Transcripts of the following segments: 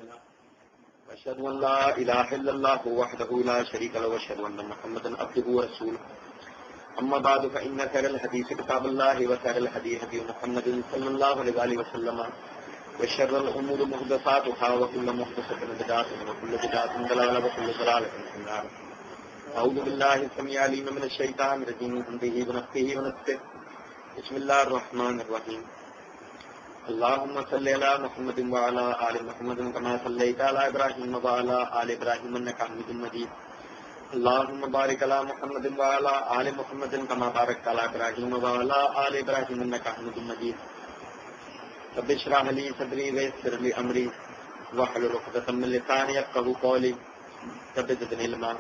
له وأشهد أن لا إله إلا الله وحده لا شريك له وأشهد أن محمدا عبده ورسوله أما بعد فإن خير الحديث كتاب الله وخير الهدي هدي محمد صلى الله عليه وسلم وشر الأمور محدثاتها وكل محدثة بدعة وكل بدعة ضلالة وكل ضلالة في النار. أعوذ بالله السميع العليم من الشيطان الرجيم من همزه ونفخه ونفثه. بسم الله الرحمن الرحيم. اللهم صل على محمد وعلى آل محمد كما صليت على إبراهيم وعلى آل إبراهيم إنك حميد مجيد. اللهم بارك على محمد وعلى آل محمد كما باركت على إبراهيم وعلى آل إبراهيم إنك حميد مجيد. رب اشرح لي صدري ويسر لي أمري واحلل عقدة من لساني يفقهوا قولي. رب زدني علما.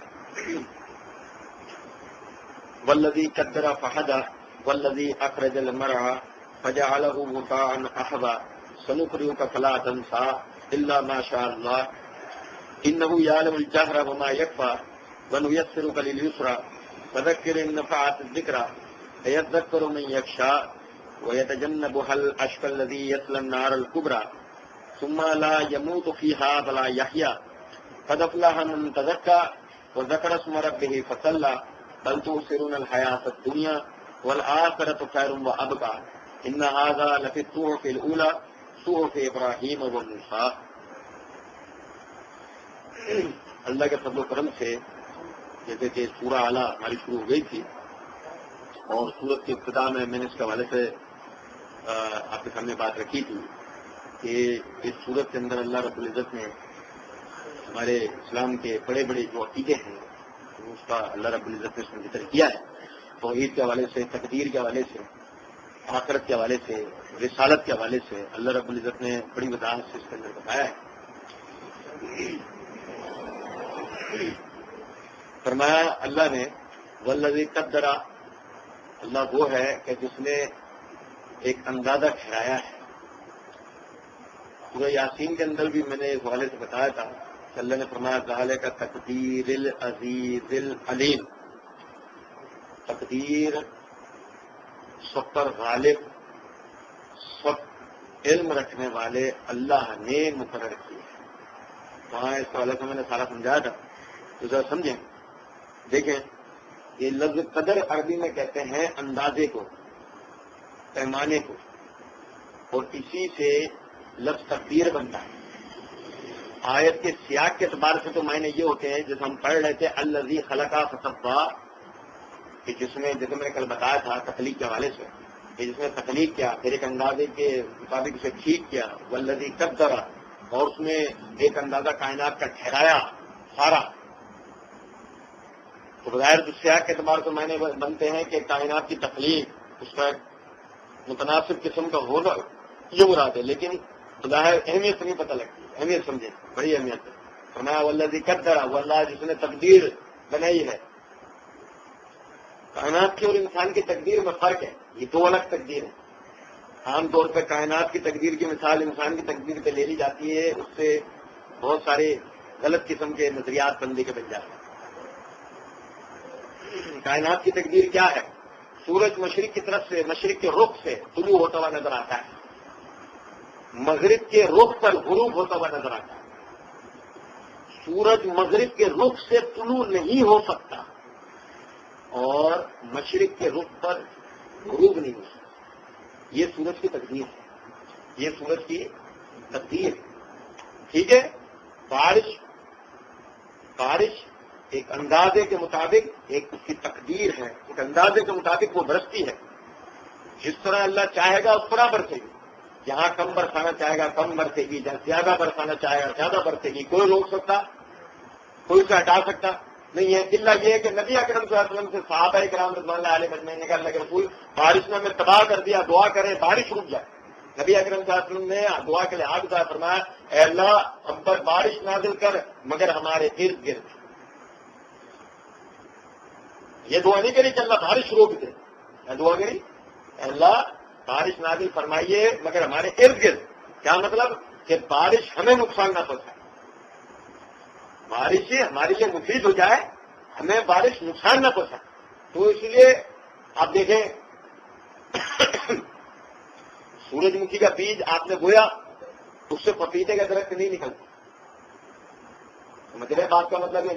والذي قدر فهدى والذي أخرج المرعى فجعله غثاء أحوى سنقرئك فلا تنسى إلا ما شاء الله إنه يعلم الجهر وما يخفى ونيسرك لليسرى فذكر إن نفعت الذكرى فيذكر من يخشى ويتجنبها الأشقى الذي يصلى النار الكبرى ثم لا يموت فيها ولا يحيا قد أفلح من تزكى وذكر اسم ربه فصلى بل تؤثرون الحياة الدنيا والآخرة خير وأبقى إن هذا لفي الصحف الأولى صحف إبراہیم وموسیٰ. اللہ کے فضل و کرم سے جیسے کہ سورہ اعلیٰ ہماری شروع ہو گئی تھی اور سورت کی ابتدا میں نے اس کے حوالے سے آپ کے سامنے بات رکھی تھی کہ اس سورت کے اندر اللہ رب العزت نے ہمارے اسلام کے بڑے بڑے جو عقیدے ہیں اس کا اللہ رب العزت نے اس میں ذکر کیا ہے. توحید کے حوالے سے، تقدیر کے حوالے سے، آخرت کے حوالے سے، رسالت کے حوالے سے اللہ رب العزت نے بڑی وضاحت سے اس کے اندر بتایا ہے. فرمایا اللہ نے والذی قدر، اللہ وہ ہے کہ جس نے ایک اندازہ ٹھہرایا ہے. سورہ یاسین کے اندر بھی میں نے اس حوالے سے بتایا تھا کہ اللہ نے فرمایا ذالک تقدیر العزیز العلیم. تقدیر سب پر غالب، سب علم رکھنے والے اللہ نے مقرر کیے. وہاں اس حوالے سے میں نے سارا سمجھایا تھا تو ذرا سمجھیں. دیکھیں یہ لفظ قدر عربی میں کہتے ہیں اندازے کو، پیمانے کو، اور اسی سے لفظ تقدیر بنتا ہے. آیت کے سیاق کے اعتبار سے تو معنی یہ ہوتے ہیں جیسے ہم پڑھ رہے تھے الذی خلق فسوی، کہ جس میں جیسے میں نے کل بتایا تھا تخلیق کے حوالے سے کہ جس نے تخلیق کیا پھر ایک اندازے کے مطابق اسے ٹھیک کیا. والذی قدر، اور اس میں ایک اندازہ کائنات کا ٹھہرایا سارا. تو بظاہر سیاق کے اعتبار سے معنی بنتے ہیں کہ کائنات کی تخلیق، اس کا متناسب قسم کا ہونا یہ مراد ہے، لیکن بظاہر اہمیت نہیں پتہ لگتی. اہمیت سمجھے، بڑی اہمیت ہے. فرمایا والذی قدر، وہ اللہ جس نے تقدیر بنائی ہے. کائنات کی اور انسان کی تقدیر میں فرق ہے، یہ دو الگ تقدیر ہیں. عام طور پہ کائنات کی تقدیر کی مثال انسان کی تقدیر پہ لے لی جاتی ہے، اس سے بہت سارے غلط قسم کے نظریات بندے کے بن جاتے ہیں. کائنات کی تقدیر کیا ہے؟ سورج مشرق کی طرف سے، مشرق کے رخ سے طلوع ہوتا ہوا نظر آتا ہے، مغرب کے رخ پر غروب ہوتا ہوا نظر آتا ہے. سورج مغرب کے رخ سے طلوع نہیں ہو سکتا اور مشرق کے رخ پر غروب نہیں ہو سکتا. یہ سورج کی تقدیر ہے، یہ سورج کی تقدیر. ٹھیک ہے. بارش ایک اندازے کے مطابق ایک اس کی تقدیر ہے، ایک اندازے کے مطابق وہ برستی ہے. جس طرح اللہ چاہے گا اس طرح برسے گی. جہاں کم برسانا چاہے گا کم برسے گی، جہاں زیادہ برسانا چاہے گا زیادہ برسے گی. کوئی روک سکتا، کوئی اسے ہٹا سکتا نہیں ہے. اللہ یہ ہے کہ نبی اکرم صلی اللہ علیہ وسلم سے صحابہ کرام رضوان اللہ علیہ مجمعین نے کہا اللہ کے رسول بارش نے ہمیں تباہ کر دیا، دعا کرے بارش رک جائے. نبی اکرم صلی اللہ علیہ وسلم نے دعا کے لیے ہاتھ اٹھایا، فرمایا اے اللہ ہم پر بارش نازل کر مگر ہمارے ارد گرد. یہ دعا نہیں کری کہ اللہ بارش روک دے، دعا کری اے اللہ بارش نازل فرمائیے مگر ہمارے ارد گرد. کیا مطلب؟ کہ بارش ہمیں نقصان نہ پہنچائے، بارش سے ہمارے لیے مفید ہو جائے، ہمیں بارش نقصان نہ پہنچائے. تو اس لیے آپ دیکھیں سورج مکھی کا بیج آپ نے بویا اس سے پپیتے کا درخت نہیں نکلتا. سمجھ رہے بات کا مطلب ہے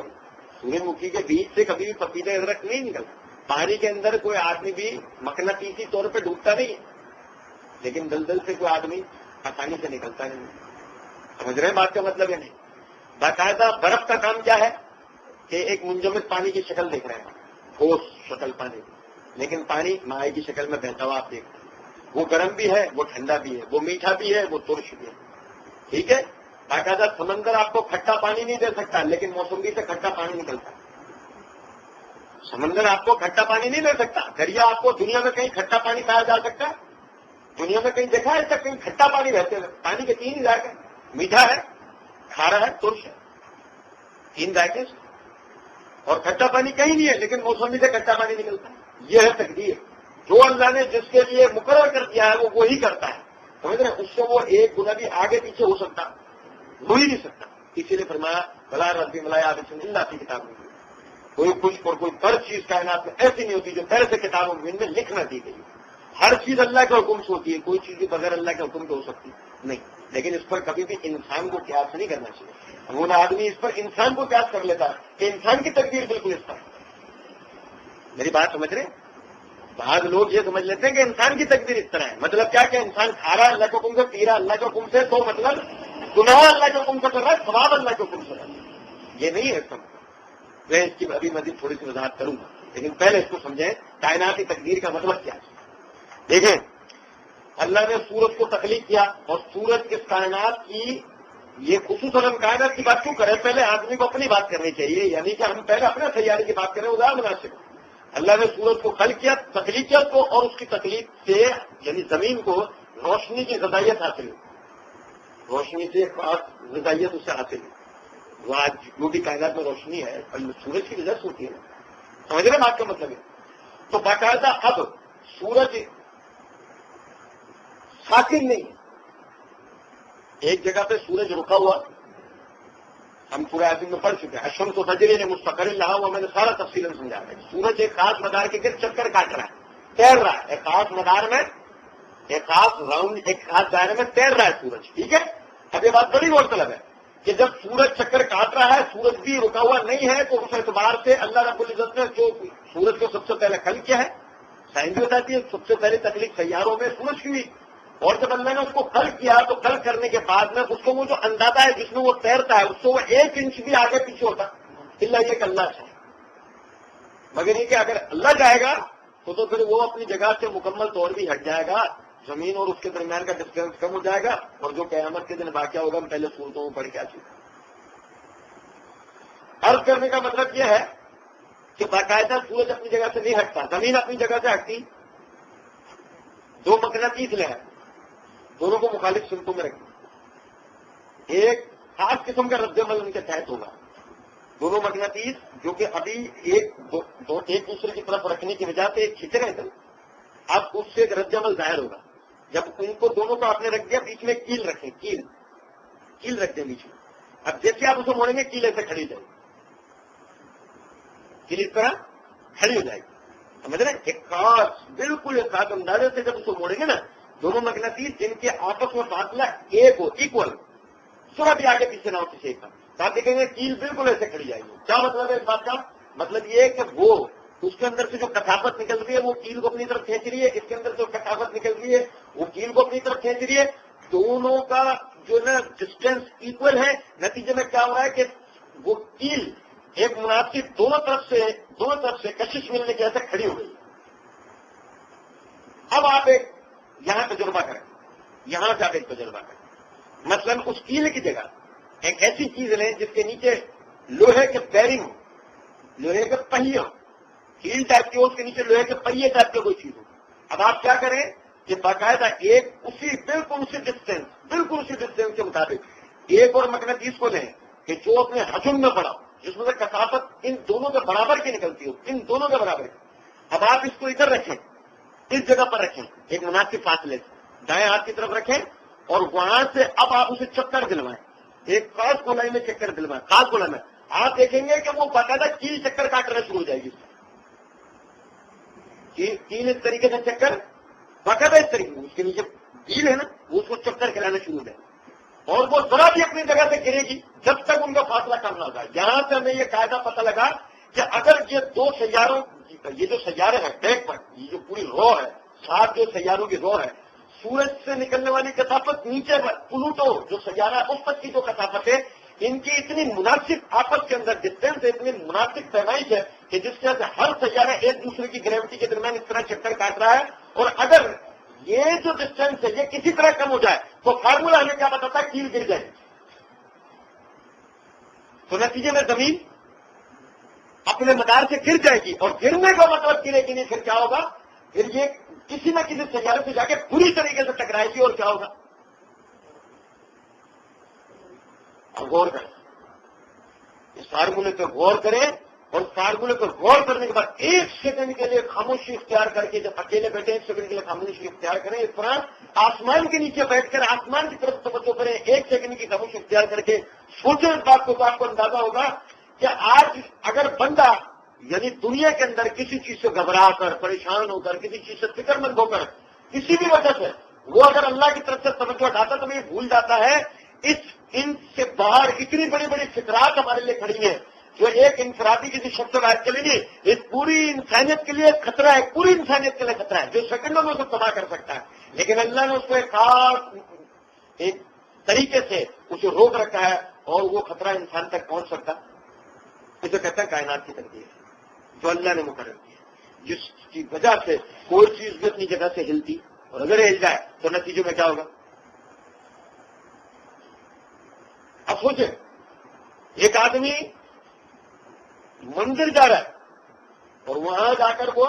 سورج مکھی کے بیج سے کبھی بھی پپیتا ادرک نہیں نکلتا. پانی کے اندر کوئی آدمی بھی مقناطیسی طور پہ ڈوبتا نہیں ہے, لیکن دلدل سے کوئی آدمی آسانی سے نکلتا نہیں. سمجھ رہے بات کا مطلب ہے نہیں. باقاعدہ برف کا کام کیا ہے کہ ایک منجمد پانی کی شکل دیکھ رہے ہیں, ٹھوس شکل پانی, لیکن پانی مائع کی شکل میں بہتا ہوا آپ دیکھ رہے ہیں. وہ گرم بھی ہے, وہ ٹھنڈا بھی ہے, وہ میٹھا بھی ہے, وہ ترش بھی ہے. ٹھیک ہے. باقاعدہ سمندر آپ کو کھٹا پانی نہیں دے سکتا, لیکن موسمی سے کھٹا پانی نکلتا ہے. سمندر آپ کو کھٹا پانی نہیں دے سکتا. دریا آپ کو دنیا میں کہیں کھٹا پانی پایا جا سکتا ہے؟ دنیا میں کہیں دیکھا ہے ایسا کہیں کھٹا پانی بہتے ہوئے؟ پانی کے تین ذائقے, میٹھا ہے, کھارا ہے, ترش ہے, تین ذائقے. اور کھٹا پانی کہیں نہیں ہے, لیکن موسمی سے کھٹا پانی نکلتا ہے. یہ ہے تقدیر. جو اللہ نے جس کے لیے مقرر کر دیا ہے وہ وہی کرتا ہے. سمجھ رہے ہیں؟ اس سے وہ ایک گنا بھی آگے پیچھے ہو سکتا, ہو ہی نہیں سکتا. اسی لیے فرمایا بلا ربی ملایا بسم اللہ کی کتاب میں کوئی کچھ اور کوئی ہر چیز کائنات میں ایسی نہیں ہوتی جو پہلے سے کتابوں میں لکھ نہ دی گئی. ہر چیز اللہ کے حکم سے ہوتی ہے, کوئی چیز بھی بغیر اللہ کے حکم کے ہو سکتی نہیں. لیکن اس پر کبھی بھی انسان کو قیاس نہیں کرنا چاہیے. وہ آدمی اس پر انسان کو قیاس کر لیتا ہے کہ انسان کی تقدیر بالکل اس پر. میری بات سمجھ رہے؟ بعض لوگ یہ سمجھ لیتے ہیں کہ انسان کی تقدیر اس طرح ہے. مطلب کیا کہ انسان کھا رہا اللہ کے حکم سے, پی رہا اللہ کے حکم سے, تو مطلب گناہ اللہ کے حکم سے کر رہا ہے, ثواب اللہ کے حکم سے کر رہا ہے. یہ نہیں ہے اس کا مطلب. میں اس کی ابھی مزید تھوڑی سی وضاحت کروں گا, لیکن پہلے اس کو سمجھیں کائنات کی تقدیر کا مطلب کیا ہے. دیکھیں, اللہ نے سورج کو تخلیق کیا, اور سورج اس کائنات کی, یہ خصوصاً ہم کائنات کی بات کیوں کریں؟ پہلے آدمی کو اپنی بات کرنی چاہیے, یعنی کہ ہم پہلے اپنے سیارے کی بات کریں, وہ زیادہ مناسب ہے. اللہ نے سورج کو خلق کیا, تخلیق کیا کو, اور اس کی تخلیق سے یعنی زمین کو روشنی کی غذائیت حاصل ہوئی. روشنی سے خاص غذائیت اس سے حاصل ہوئی. وہ آج جو بھی کائنات میں روشنی ہے سورج کی وجہ سے ہوتی ہے. سمجھ رہے بات کا مطلب ہے؟ تو باقاعدہ اب سورج ساکن نہیں, ایک جگہ پہ سورج رکا ہوا. ہم سورہ یاسین میں پڑھ چکے ہیں, الشمس تجری لمستقر لہا, وہ میں نے سارا تفصیل سمجھا ہے. سورج ایک خاص مدار کے گرد چکر کاٹ رہا ہے, تیر رہا ہے, ایک خاص مدار میں, ایک خاص راؤنڈ, ایک خاص دائرے میں تیر رہا ہے سورج. ٹھیک ہے. اب یہ بات بڑی غور طلب ہے کہ جب سورج چکر کاٹ رہا ہے, سورج بھی رکا ہوا نہیں ہے, تو اس اعتبار سے اللہ رب العزت نے جو سورج کو سب سے پہلے خلق کیا ہے, سائنس بھی بتاتی ہے سب سے پہلے تخلیق سیاروں میں سورج کی ہوئی. اور جب اللہ نے اس کو خلق کیا تو خلق کرنے کے بعد میں اس کو وہ جو اندازہ ہے جس میں وہ تیرتا ہے, اس سے وہ 1 انچ بھی آگے پیچھے ہوتا اللہ یہ کہ اللہ چاہے. مگر یہ کہ اگر اللہ چاہے گا تو پھر وہ اپنی جگہ سے مکمل طور بھی ہٹ جائے گا, زمین اور اس کے درمیان کا ڈسٹینس کم ہو جائے گا, اور جو قیامت کے دن واقعہ ہوگا ہم پہلے صورتوں میں پڑھ کے آ چکے. عرض کرنے کا مطلب یہ ہے کہ باقاعدہ سورج اپنی جگہ سے نہیں ہٹتا, زمین اپنی جگہ سے ہٹتی. دو مقناطیس لے ہیں, دونوں کو مخالف سمتوں میں رکھیں, ایک خاص قسم کا رد عمل ان کے تحت ہوگا. دونوں مقناطیس جو کہ ابھی ایک دوسرے کی طرف رکھنے کی وجہ سے ایک کھینچ رہے تھے, اب اس سے ایک رد عمل ظاہر ہوگا. جب ان کو دونوں کو آپ نے رکھ دیا, بیچ میں کیل رکھیں, کیل رکھ دیں بیچ میں. اب جیسے آپ اسے موڑیں گے کیل ایسے کھڑی جائے گی, کیل اس طرح کھڑی ہو جائے گی. سمجھ رہے ہیں؟ ایک خاص بالکل ایک خاص اندازے سے جب اسے موڑیں گے نا, دونوں مقناطیس جن کے آپس میں فاصلہ ایک ہو, ایکول, تھوڑا بھی آگے پیچھے نہ ہو کسی ایک کا, تو آپ دیکھیں گے کیل بالکل ایسے کھڑی جائے گی. کیا مطلب ہے اس بات کا؟ مطلب یہ ہے کہ وہ اس کے اندر سے جو کثافت نکل رہی ہے وہ کیل کو اپنی طرف کھینچ رہی ہے, اس کے اندر سے جو کثافت نکل رہی ہے وہ کیل کو اپنی طرف کھینچ رہی ہے. دونوں کا جو نا ڈسٹینس ایکول ہے. نتیجے میں کیا ہو رہا ہے کہ وہ کیل ایک مناسب دونوں طرف سے کشش ملنے کی ایسے کھڑی ہو گئی. اب آپ ایک یہاں تجربہ کریں, یہاں سے آپ ایک تجربہ کریں. مثلاً اس کیل کی جگہ ایک ایسی چیز لیں جس کے نیچے لوہے کے بیرنگ ہو, لوہے کے پہیے ہو, کیل ٹائپ کی ہو, اس کے نیچے لوہے کے پہیے ٹائپ کی کوئی چیز ہو. اب آپ کیا کریں کہ باقاعدہ ایک بالکل اسی ڈسٹینس کے مطابق ایک اور مقناطیس کو لیں کہ جو اپنے حجم میں پڑا, جس میں سے کثافت ان دونوں کے برابر کی نکلتی ہو, ان دونوں کے برابر کی. اب آپ اس کو ادھر رکھیں, اس جگہ پر رکھیں, ایک مناسب فاصلے سے دائیں ہاتھ کی طرف رکھیں, اور وہاں سے اب آپ اسے چکر دلوائیں, ایک خاص گولائی میں چکر دلوائیں, خاص گولا میں. آپ دیکھیں گے کہ وہ باقاعدہ کیل چکر کاٹنا شروع ہو جائے گی. کیل اس طریقے سے چکر باقاعدہ اس طریقے سے, اس کے نیچے کیل ہے نا, وہ اس کو چکر کھلانا شروع ہو جائے. اور وہ ذرا بھی اپنی جگہ سے گرے گی جب تک ان کا فاصلہ کم نہ ہو جائے. یہاں سے ہمیں یہ قاعدہ پتہ لگا کہ اگر یہ دو سیاروں یہ جو سیارے ہیں بیک پر یہ جو پوری رو ہے 7 جو سیاروں کی رو ہے سورج سے نکلنے والی کثافت نیچے پر پلوٹو جو سیارہ ہے اس تک کی جو کثافت ہے ان کی اتنی مناسب آپس کے اندر ڈسٹینس ہے اتنی مناسب پیمائش ہے کہ جس طرح سے ہر سیارہ ایک دوسرے کی گریوٹی کے درمیان اس طرح چکر کاٹ رہا ہے. اور اگر یہ جو ڈسٹینس ہے یہ کسی طرح کم ہو جائے تو فارمولا ہمیں کیا بتاتا ہے کیل گر جائے. تو نتیجے میں زمین اپنے مدار سے گر جائے گی اور گرنے کا مطلب گرے گی نہیں. پھر کیا ہوگا؟ پھر یہ کسی نہ کسی سیارے سے جا کے پوری طریقے سے ٹکرائے گی. اور کیا ہوگا؟ اب غور کریں اس فارمولے پہ غور کریں اور فارمولے پر غور کرنے کے بعد 1 سیکنڈ کے لیے خاموشی اختیار کر کے جب اکیلے بیٹھے 1 سیکنڈ کے لیے خاموشی اختیار کریں. اس طرح آسمان کے نیچے بیٹھ کر آسمان کی طرف توجہ کریں 1 سیکنڈ کی خاموشی اختیار کر کے سوچیں اس بات کو تو آپ کو اندازہ ہوگا کہ آج اگر بندہ یعنی دنیا کے اندر کسی چیز سے گھبرا کر پریشان ہو کر کسی چیز سے فکر مند ہو کر کسی بھی وجہ سے وہ اگر اللہ کی طرف سے توجہ ہٹاتا تو یہ بھول جاتا ہے ان سے باہر اتنی بڑی بڑی فکرات ہمارے لیے کھڑی ہیں جو ایک انفرادی کسی شخص سے باہر چلے گی اس پوری انسانیت کے لیے خطرہ ہے. پوری انسانیت کے لیے خطرہ ہے جو سیکنڈوں میں اسے تباہ کر سکتا ہے. لیکن اللہ نے اس کو ایک خاص ایک طریقے سے اسے روک رکھا ہے اور وہ خطرہ انسان تک پہنچ سکتا. اسے کہتا ہے کائنات کی تقدیر جو اللہ نے مقرر کی جس کی وجہ سے کوئی چیز بھی اپنی جگہ سے ہلتی اور اگر ہل جائے تو نتیجے میں کیا ہوگا؟ اب سوچیں ایک آدمی مندر جا رہا ہے اور وہاں جا کر وہ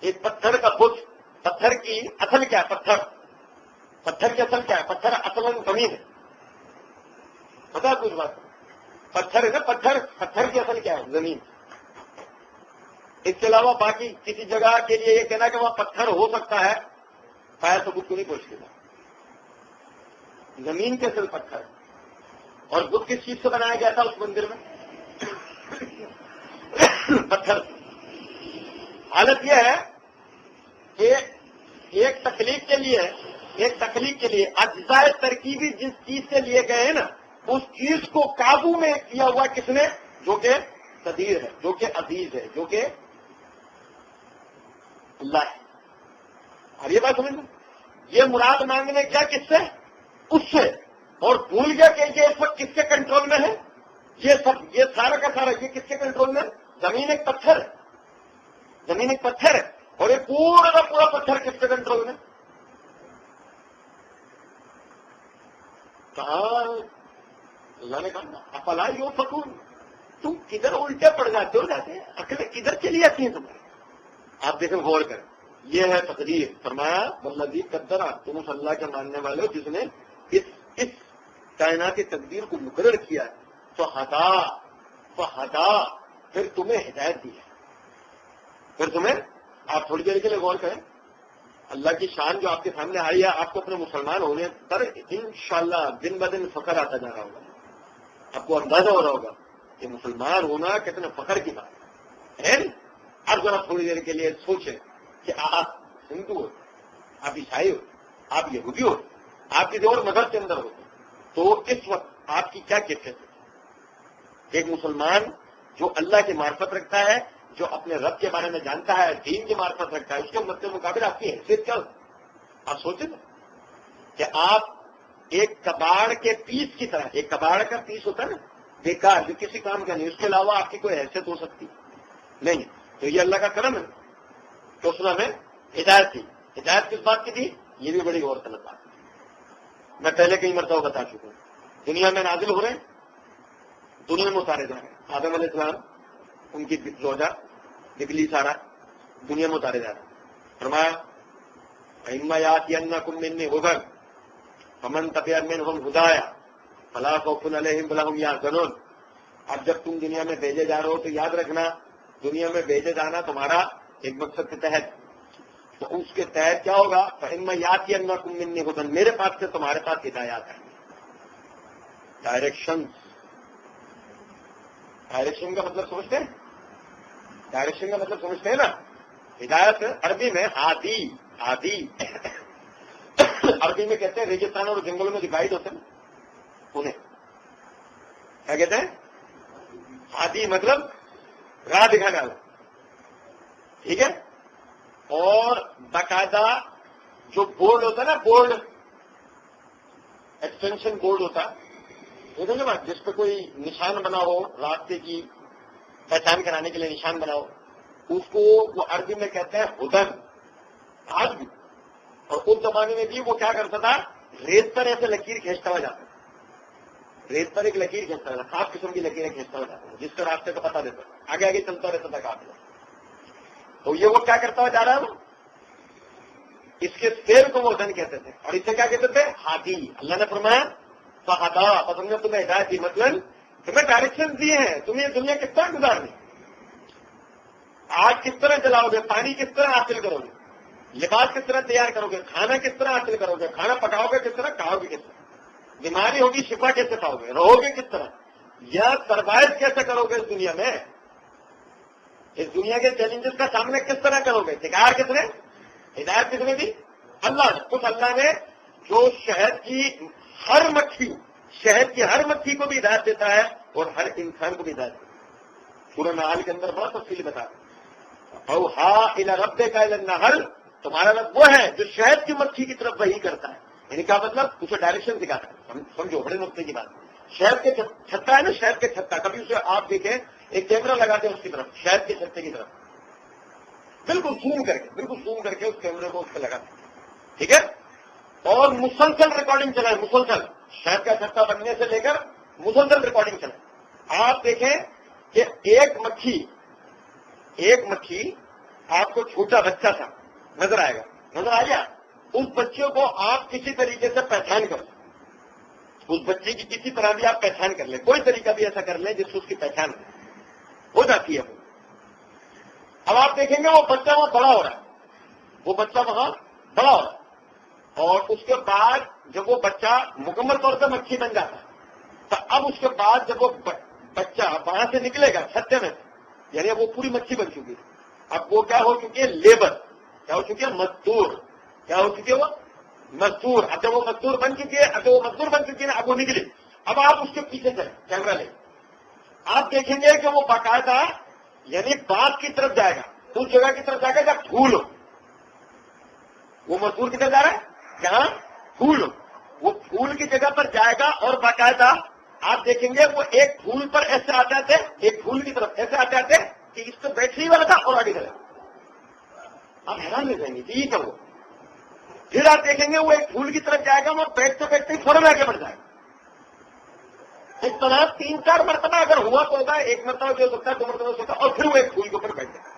ایک پتھر کا بت پتھر کی اصل کیا ہے؟ پتھر کی اصل کیا ہے؟ پتھر اصل زمین ہے. پتا ہے کچھ بات پتھر ہے نا پتھر کی اصل کیا ہے؟ زمین. اس کے علاوہ باقی کسی جگہ کے لیے یہ کہنا کہ وہاں پتھر ہو سکتا ہے پایا ثبوت کو نہیں پہنچ سکتا. زمین کے اصل پتھر اور بت کس چیز سے بنایا گیا تھا اس مندر میں؟ پتھر. حالت یہ ہے کہ ایک تخلیق کے لیے اجزائے ترکیبی جس چیز سے لیے گئے ہیں نا اس چیز کو قابو میں کیا ہوا کس نے؟ جو کہ قدیر ہے جو کہ عزیز ہے جو کہ اللہ ہے. اور یہ بات سمجھ یہ مراد مانگنے کیا کس سے؟ اس سے. اور بھول گیا کہ یہ اس وقت کس کے کنٹرول میں ہے؟ یہ سارا کا سارا یہ کس کے کنٹرول میں؟ زمین ایک پتھر ہے اور یہ پورا کا پورا پتھر کس کے کنٹرول میں؟ کہاں اللہ نے کہا افلا یؤفکون تم کدھر الٹے پڑ جاتے ہو عقلیں کدھر چلی جاتی ہیں تمہیں. آپ دیکھیں غور کریں یہ ہے تقدیر. فرمایا والذی قدر تم اس اللہ کے ماننے والے ہو جس نے اس کائنات کی تقدیر کو مقرر کیا ہے تو ہدا پھر تمہیں ہدایت دی ہے. پھر تمہیں آپ تھوڑی دیر کے لیے غور کریں اللہ کی شان جو آپ کے سامنے آئی ہے آپ کو اپنے مسلمان ہونے پر انشاءاللہ دن بدن فخر آتا جا رہا ہوگا. آپ کو اندازہ ہو رہا ہوگا کہ مسلمان ہونا کتنے فخر کی بات ہے. آپ ذرا تھوڑی دیر کے لیے سوچیں کہ آپ ہندو ہو آپ عیسائی ہو آپ یہودی ہو آپ کسی اور مذہب کے اندر ہو تو اس وقت آپ کی کیا کیفیت ہے؟ ایک مسلمان جو اللہ کی معرفت رکھتا ہے جو اپنے رب کے بارے میں جانتا ہے دین کی معرفت رکھتا ہے اس کے مد مقابل آپ کی حیثیت کیا ہوتی ہے؟ آپ سوچیں کہ آپ ایک کباڑ کے پیس کی طرح ایک کباڑ کا پیس ہوتا ہے نا بیکار جو کسی کام کا نہیں اس کے علاوہ آپ کی کوئی حیثیت ہو سکتی نہیں. تو یہ اللہ کا کرم ہے تو اس میں ہمیں ہدایت تھی. ہدایت کس بات کی تھی؟ یہ بھی بڑی غور طلب بات ہے. میں پہلے کئی مرتبہ بتا چکا ہوں دنیا میں نازل ہو رہے ہیں دنیا میں اتارے جا رہے ہیں. آدم علیہ السلام ان کی زوجہ نکلی سارا دنیا میں اتارے جا رہے ہیں. فرمایا اما یاتینکم منی ہدی فمن تبع منہم ہدایا فلا خوف علیہم ولا هم یحزنون. اب جب تم دنیا میں بھیجے جا رہے ہو تو یاد رکھنا دنیا میں بھیجے جانا تمہارا ایک مقصد کے تحت تو اس کے تحت کیا ہوگا؟ فإما یاتینکم منی ہدی میرے پاس سے تمہارے پاس ہدایات ہے. ڈائریکشن کا مطلب سمجھتے ہیں؟ ڈائریکشن کا مطلب سمجھتے ہیں نا؟ ہدایت عربی میں ہادی عربی میں کہتے ہیں ریگستان اور جنگلوں میں جو گائیڈ ہوتے ہیں انہیں کیا کہتے ہیں؟ ہادی، مطلب راہ دکھانے والا. ٹھیک ہے. اور باقاعدہ جو بورڈ ہوتا ہے نا، بورڈ ایکسٹینشن بورڈ ہوتا ہے جس پہ کوئی نشان بنا ہو، راستے کی پہچان کرانے کے لیے نشان بنا ہو، اس کو وہ عربی میں کہتے ہیں ہدن. آج بھی اور اس زمانے میں بھی وہ کیا کرتا تھا، ریت پر ایسے لکیر کھینچتا ہوا جاتا، ریت پر ایک لکیر کھینچتا تھا، خاص قسم کی لکیریں کھینچتا ہوا جاتا جس سے راستے کا پتہ دیتا، آگے آگے چلتا رہتا تھا قافلہ. تو یہ وہ کیا کرتا ہوا جا رہا ہے، اس کے سیر کو وہ ہدن کہتے تھے، اور اسے کیا کہتے تھے، ہادی. اللہ نے فرمایا فہدا، پس ہم نے تمہیں ہدایت دی، مطلب تمہیں ڈائریکشن دیے ہیں، تمہیں یہ دنیا کس طرح گزارنی، آگ کس طرح جلاؤ گے، پانی کس طرح حاصل کرو گے، لباس کس طرح تیار کرو گے، کھانا کس طرح حاصل کرو گے، کھانا پکاؤ گے کس طرح، کھاؤ گے کس طرح، بیماری ہوگی شفا کیسے پاؤ گے، رہو گے کس طرح، یا سروائو کیسے کرو گے اس دنیا میں، اس دنیا کے چیلنجز کا سامنا کس طرح کرو گے. سکھایا کس نے، ہدایت کس نے دی، اللہ نے. کچھ اللہ نے جو شہد کی ہر مکھی کو بھی ہدایت دیتا ہے اور ہر انسان کو بھی ہدایت دیتا ہے. سورہ نحل کے اندر بہت تفصیل بتا رہا اوحا الی ربک الی النحل، تمہارا رب وہ ہے جو شہد کی مکھی کی طرف وحی کرتا ہے. یعنی کیا مطلب، اسے ڈائریکشن سکھاتا ہے. سمجھو بڑے نقطے کی بات. شہد کے چھتا ہے نا، شہد کے چھتا، کبھی اسے آپ دیکھیں ایک کیمرہ لگاتے ہیں اس کی طرف، شہد کے چھتے کی طرف، بالکل زوم کر کے اس کیمرے کو اس پہ لگاتے ہیں. ٹھیک ہے. اور مسلسل ریکارڈنگ چلائے، مسلسل شہد کا چھتا بننے سے لے کر مسلسل ریکارڈنگ چلائے. آپ دیکھیں کہ ایک مکھی آپ کو چھوٹا بچہ تھا نظر آئے گا، نظر آ گیا، اس بچے کو آپ کسی طریقے سے پہچان کر لیں، اس بچے کی کسی طرح بھی آپ پہچان کر لیں، کوئی طریقہ بھی ایسا کر لیں جس سے اس کی پہچان ہو جاتی ہے. اب آپ دیکھیں گے وہ بچہ وہاں بڑا ہو رہا ہے، اور اس کے بعد جب وہ بچہ مکمل طور پہ مکھی بن جاتا ہے تو اب اس کے بعد جب وہ بچہ وہاں سے نکلے گا چھتے میں، یعنی اب وہ پوری مکھی بن چکی ہے. اب وہ کیا ہو چکی ہے، لیبر، کیا ہو چکی ہے، مزدور، کیا ہو چکی ہے وہ مزدور. اب جب وہ مزدور بن چکی ہے نا، اب وہ نکلی. اب آپ اس کے پیچھے چلیں کیمرہ لے، آپ دیکھیں گے کہ وہ باقاعدہ یعنی باغ کی طرف جائے گا، اس جگہ کی طرف جائے گا جہاں پھول ہو. وہ مزدور کی طرف جا رہا ہے جہاں پھول ہو، وہ پھول کی جگہ پر جائے گا، اور باقاعدہ آپ دیکھیں گے وہ ایک پھول پر ایسے آتے آتے، ایک پھول کی طرف ایسے آتے آتے کہ اس کو بیٹھنے والا تھا اور آگے چلے. آپ حیران ہو جائیں گے کہ یہ کیا ہوا. پھر آپ دیکھیں گے وہ ایک پھول کی طرف جائے گا، وہ بیٹھتے بیٹھتے فوراً آگے بڑھ جائے گا. اس طرح 3-4 مرتبہ اگر ہوا تو ہوگا، ایک مرتبہ جو سکتا ہے، 2 مرتبہ ہو سکتا ہے، اور پھر وہ ایک پھول کے اوپر بیٹھ جائے.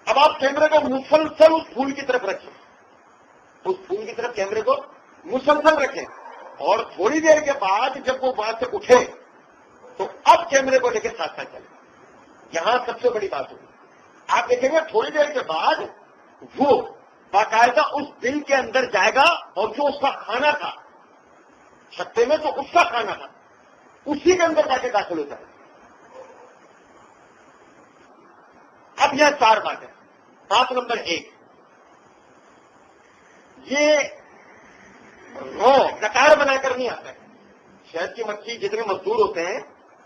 اب آپ کیمرے کو مسلسل اس پھول کی طرف رکھیں، اس پھول کی طرف کیمرے کو مسلسل رکھیں، اور تھوڑی دیر کے بعد جب وہ وہاں سے اٹھے تو اب کیمرے کو لے کے ساتھ ساتھ چلیں. یہاں سب سے بڑی بات ہوگی، آپ دیکھیں گے تھوڑی دیر کے بعد وہ باقاعدہ اس دل کے اندر جائے گا، اور جو اس کا کھانا تھا چھتے میں، تو اس کا کھانا تھا اسی کے اندر جا کے داخل ہوتا ہے. اب یہ 4 باتیں. بات نمبر 1، یہ کٹار بنا کر نہیں آتا ہے. شہد کی مکھی جتنے مزدور ہوتے ہیں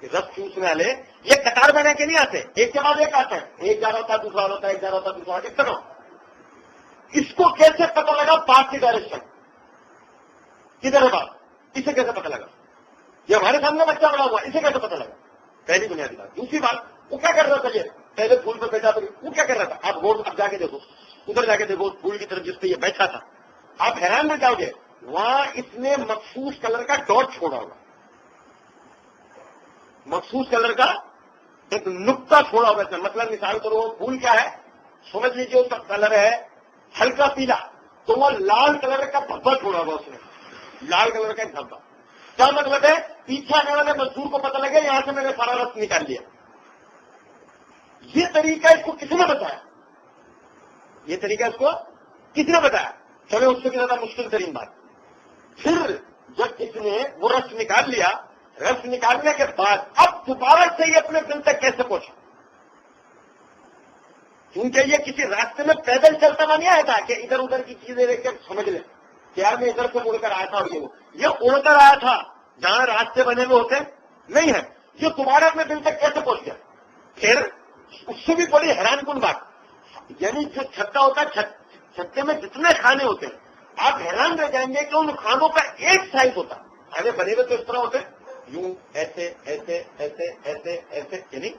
رس چوسنے والے، یہ کٹار بنا کے نہیں آتے، ایک کے بعد ایک آتا ہے، ایک جا رہا ہوتا ہے دوسرا ہوتا ہے، ایک جا رہا ہوتا ہے دوسرا، کس طرح. اس کو کیسے پتہ لگا پاس کی ڈائریکشن کدھر ہے، بات اسے کیسے پتہ لگا. یہ ہمارے سامنے بچہ بڑا ہوا، اسے کیسے پتہ لگا، پہلی بنیادی بات. دوسری بات، وہ کیا کر رہا تھا، یہ پہلے پھول پہ بیٹھا تھا، وہ کیا کر رہا تھا. آپ اب جا کے دیکھو، ادھر جا کے دیکھو پھول کی طرف جس پہ یہ بیٹھا تھا، آپ حیران ہو جاؤ گے، وہاں اس نے مخصوص کلر کا ڈاٹ چھوڑا ہوگا، مخصوص کلر کا ایک نقطہ چھوڑا ہوگا. اس میں مطلب مثال کرو، پھول کیا ہے، سمجھ لیجیے اس کا کلر ہے ہلکا پیلا، تو وہ لال کلر کا دھبا چھوڑا ہوگا اس نے، لال کلر کا ایک دھبا. کیا مطلب ہے، پیچھے آنے والے مزدور کو پتہ لگے یہاں سے میں نے سارا رس نکال لیا. یہ طریقہ اس کو کس نے بتایا، یہ طریقہ اس کو کس نے بتایا. چلے اس سے بھی زیادہ مشکل ترین بات، پھر جب اس نے وہ رس نکال لیا، رس نکالنے کے بعد اب دوبارہ سے یہ اپنے دل تک کیسے پہنچا. کیونکہ یہ کسی راستے میں پیدل چلتا ہوا نہیں آیا تھا کہ ادھر ادھر کی چیزیں دیکھ کے سمجھ لیں. کہ یار میں ادھر سے اڑ کر آیا تھا، اور یہ اڑ کر آیا تھا جہاں راستے بنے ہوئے ہوتے نہیں ہے، یہ تمہارے اپنے دل تک کیسے پہنچ گیا؟ پھر اس سے بھی بڑی حیران کن بات، یعنی جو چھتا ہوتا ہے، چھتے میں جتنے کھانے ہوتے ہیں آپ حیران رہ جائیں گے کہ ان کھانوں کا ایک سائز ہوتا ہے. کھانے بنے ہوئے تو اس طرح ہوتے یوں، ایسے ایسے ایسے ایسے ایسے، یعنی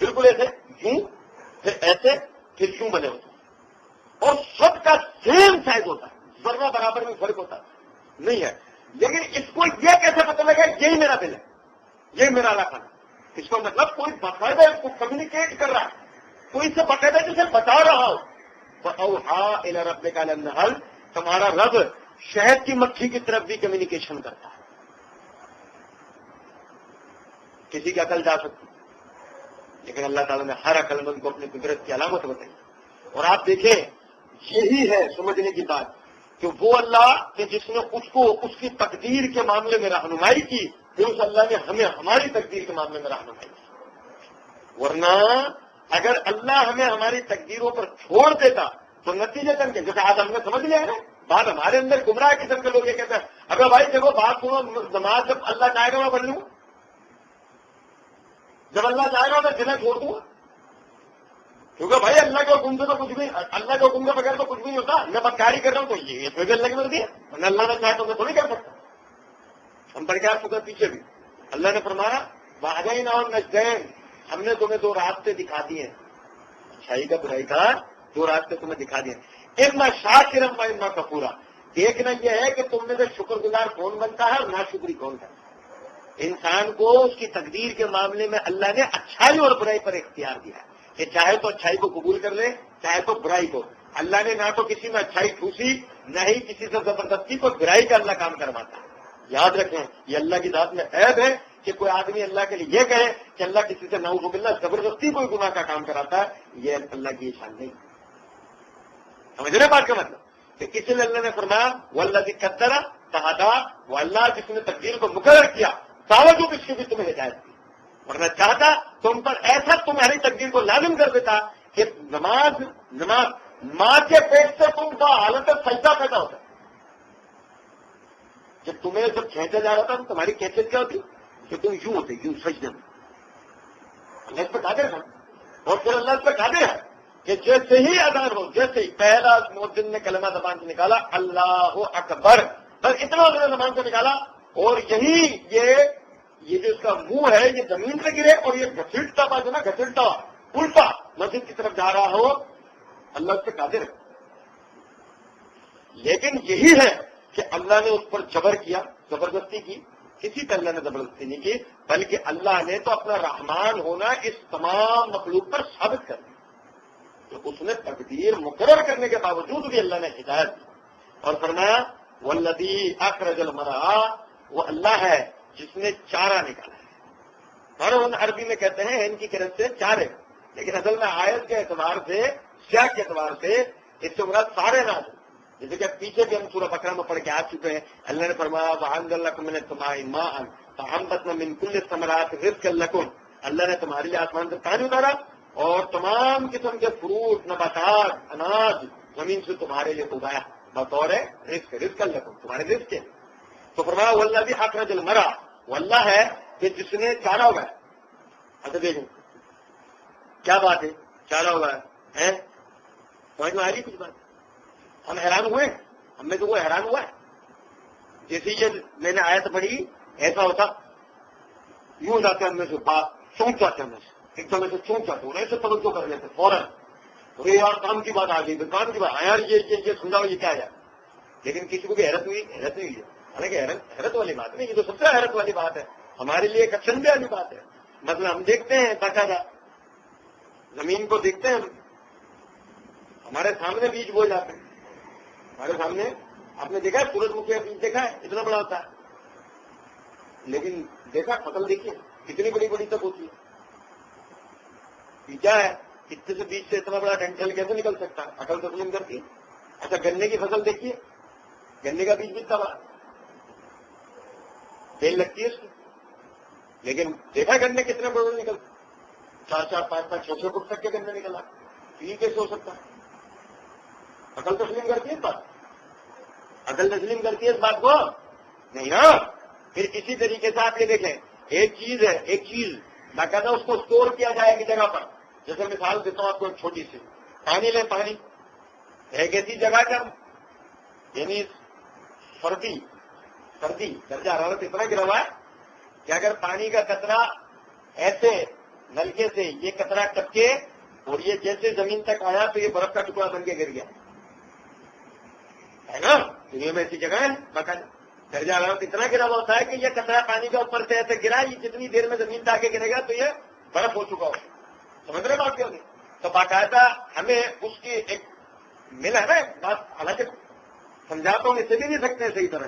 بالکل ایسے یوں، پھر ایسے، پھر یوں بنے ہوتے ہیں، اور سب کا سیم سائز ہوتا ہے، ذرہ برابر میں فرق ہوتا نہیں ہے. لیکن اس کو یہ کیسے پتہ لگا یہی میرا دل ہے، یہی میرا علاقہ ہے؟ اس کو مطلب کوئی باقاعدہ اس کو کمیونیکیٹ کر رہا ہے، کوئی اسے باقاعدہ جسے بتا رہا ہو. فَأَوْحَىٰ إِلَىٰ رَبِّكَ النَّحْلَ، تمہارا رب شہد کی مکھی کی طرف بھی کمیونیکیشن کرتا ہے. کسی کی عقل جا سکتی، لیکن اللہ تعالیٰ نے ہر عقل مند کو اپنی قدرت کی علامت بتائی. اور آپ دیکھیں یہی ہے سمجھنے کی بات کہ وہ اللہ کہ جس نے اس کو اس کی تقدیر کے معاملے میں رہنمائی کی، پھر اس اللہ نے ہمیں ہماری تقدیر کے معاملے میں رہنمائی کی. ورنہ اگر اللہ ہمیں ہماری تقدیروں پر چھوڑ دیتا تو نتیجے تک جیسے آج ہم نے سمجھ لیا ہے نا بات، ہمارے اندر گمراہ قسم کے لوگ یہ کہتے ہیں اگر بھائی دیکھو بات سنو، نماز جب اللہ چاہے گا میں پڑھ لوں، جب اللہ چاہے گا میں جنہیں چھوڑ دوں گا، کیونکہ بھائی اللہ کے حکم سے تو کچھ بھی، اللہ کے حکم کے بغیر تو کچھ بھی نہیں ہوتا. میں بدکاری کر رہا ہوں تو یہ بھی اللہ کی مرضی ہے، ورنہ اللہ نے چاہے تو میں تھوڑی کر سکتا. ہم پر کیا چکا پیچھے بھی اللہ نے فرمایا وَهَدَيْنَاهُ النَّجْدَيْنِ، ہم نے تمہیں دو راستے دکھا دیے، اچھائی کا برائی کا دو راستے تمہیں دکھا دیے. اِمَّا شَاكِرًا وَإِمَّا كَفُورًا، دیکھنا یہ ہے کہ تم میں سے شکر گزار کون بنتا ہے اور ناشکری کون کرتا ہے. انسان کو اس کی تقدیر کے معاملے میں اللہ نے اچھائی اور برائی پر اختیار دیا ہے کہ چاہے تو اچھائی کو قبول کر لے، چاہے تو برائی کو. اللہ نے نہ تو کسی میں اچھائی ٹھوسی، نہ ہی کسی سے زبردستی کو برائی کا اللہ کام کرواتا ہے. یاد رکھیں یہ اللہ کی ذات میں عیب ہے کہ کوئی آدمی اللہ کے لیے یہ کہے کہ اللہ کسی سے نعوذ باللہ زبردستی کوئی گناہ کا کام کراتا ہے، یہ اللہ کی شان نہیں. سمجھ رہے بات کا مطلب کہ کسی نے اللہ نے فرمایا والذی قدر فہدی، وہ اللہ جس نے تقدیر کو مقرر کیا باوجود اس کی بھی تمہیں ہدایت دی. ورنہ چاہتا تم پر ایسا تمہاری تقدیر کو لازم کر دیتا کہ نماز ماں کے پیٹ سے تم کا حالت سجدہ پیدا ہوتا. جب تمہیں جب کھینچا جا رہا تھا تو تمہاری کیفیت کیا ہوتی کہ تم یوں ہوتے، یوں سجدے میں. اللہ اس پہ قادر ہے، اور پھر اللہ اس پہ قادر ہے کہ جیسے ہی اذان ہو، جیسے ہی پہلا مؤذن نے کلمہ زبان سے نکالا اللہ اکبر، بس اتنا اس نے زبان سے نکالا، اور یہی یہ جو اس کا منہ ہے یہ زمین سے گرے اور یہ گھسیٹتا ہوا جو نا گھسیٹتا ہوا الٹا مسجد کی طرف جا رہا ہو، اللہ اس پہ قادر ہے. لیکن یہی ہے کہ اللہ نے اس پر جبر کیا، زبردستی کی. کسی پہ اللہ نے زبردستی نہیں کی، بلکہ اللہ نے تو اپنا رحمان ہونا اس تمام مخلوق پر ثابت کر دیا. تو اس نے تقدیر مقرر کرنے کے باوجود بھی اللہ نے ہدایت دی اور فرمایا والذی اخرج المرعى، وہ اللہ ہے جس نے چارہ نکالا ہے. اور عربی میں کہتے ہیں ان کی قرت سے چارے، لیکن اصل میں آیت کے اعتبار سے، سیاق کے اعتبار سے اس سے مراد سارے نہ ہو. جیسے کہ پیچھے بھی ہم سورہ بقرہ میں پڑھ کے آ چکے ہیں. اللہ نے فرمایا وَأَنزَلَ لَكُم مِّنَ السَّمَاءِ مَاءً فَأَنبَتْنَا مِن كُلِّ الثَّمَرَاتِ رِزْقًا لَكُمْ، اللہ نے تمہارے لیے آسمان سے پانی اتارا اور تمام قسم کے فروٹ، نباتات، اناج زمین سے تمہارے لیے اگایا بطور رزق، رزقا لکم، تمہارے رزق کے. تو فرمایا والذی اخرج المرعى، وہ اللہ ہے کہ جس نے چارہ اگایا. اچھا دیکھیں کیا بات ہے، چارہ اگایا ہے، سمجھ میں آ رہی کچھ بات؟ ہم حیران ہوئے، ہم میں تو وہ حیران ہوا ہے. جیسے یہ میں نے آیت پڑھی ایسا ہوتا یوں جاتے ہم میں سے بات چونک جاتے ہم میں سے ایک دم ایسے چونک جاتے ہیں، ایسے توجہ کر لیتے فوراً. ارے یار کام کی بات آ گئی، کام کی بات یار یہ سمجھاؤ یہ کیا ہے. لیکن کسی کو بھی حیرت ہوئی ہے. حالانکہ حیرت والی بات نہیں، یہ تو سب سے حیرت والی بات ہے ہمارے لیے، ایک اچھے والی بات ہے. مطلب ہم دیکھتے ہیں باقاعدہ زمین کو دیکھتے ہیں، ہمارے سامنے بیج بو جاتے ہیں، ہمارے سامنے. آپ نے دیکھا ہے سورج مکھی کا بیج دیکھا ہے اتنا بڑا ہوتا ہے، لیکن دیکھا فصل دیکھیے کتنی بڑی بڑی تک ہوتی ہے. کیا ہے اتنے سے بیج سے اتنا بڑا ڈنٹل کیسے نکل سکتا ہے، عقل تسلیم کرتی ہے. اچھا گنے کی فصل دیکھیے، گنے کا بیج بھی اتنا بڑا، تیل لگتی ہے اس میں، لیکن دیکھا گنے کتنے بڑے نکل، 4 5 6 فٹ تک کے گنے نکلا. یہ کیسے ہو سکتا ہے؟ عقل تسلیم کرتی ہے بات. عقل تسلیم کرتی ہے اس بات کو نہیں نا. پھر اسی طریقے سے آپ یہ دیکھیں ایک چیز ہے، ایک چیز باقاعدہ اس کو اسٹور کیا جائے ایک جگہ پر. جیسے مثال دیتا ہوں آپ کو ایک چھوٹی سی، پانی لیں، پانی ایک ایسی جگہ جب یعنی سردی درجہ حرارت اتنا گرا ہوا ہے کہ اگر پانی کا قطرہ ایسے نلکے سے یہ قطرہ ٹپکے اور یہ جیسے زمین تک آیا تو یہ برف کا ٹکڑا بن کے گر گیا ہے نا. دنیا میں ایسی جگہ ہے باقاعدہ درجہ حرارت اتنا گرا ہوا ہوتا ہے کہ یہ قطرہ پانی کا اوپر سے ایسے گرا، یہ جتنی دیر میں زمین پہ آ کے گرے گا تو یہ برف ہو چکا ہو. سمجھ رہے بات کیوں نہیں؟ تو باقاعدہ ہمیں اس کی ایک مل ہے نا بات. حالانکہ سمجھاتا ہوں اسے بھی نہیں سکتے ہیں صحیح طرح،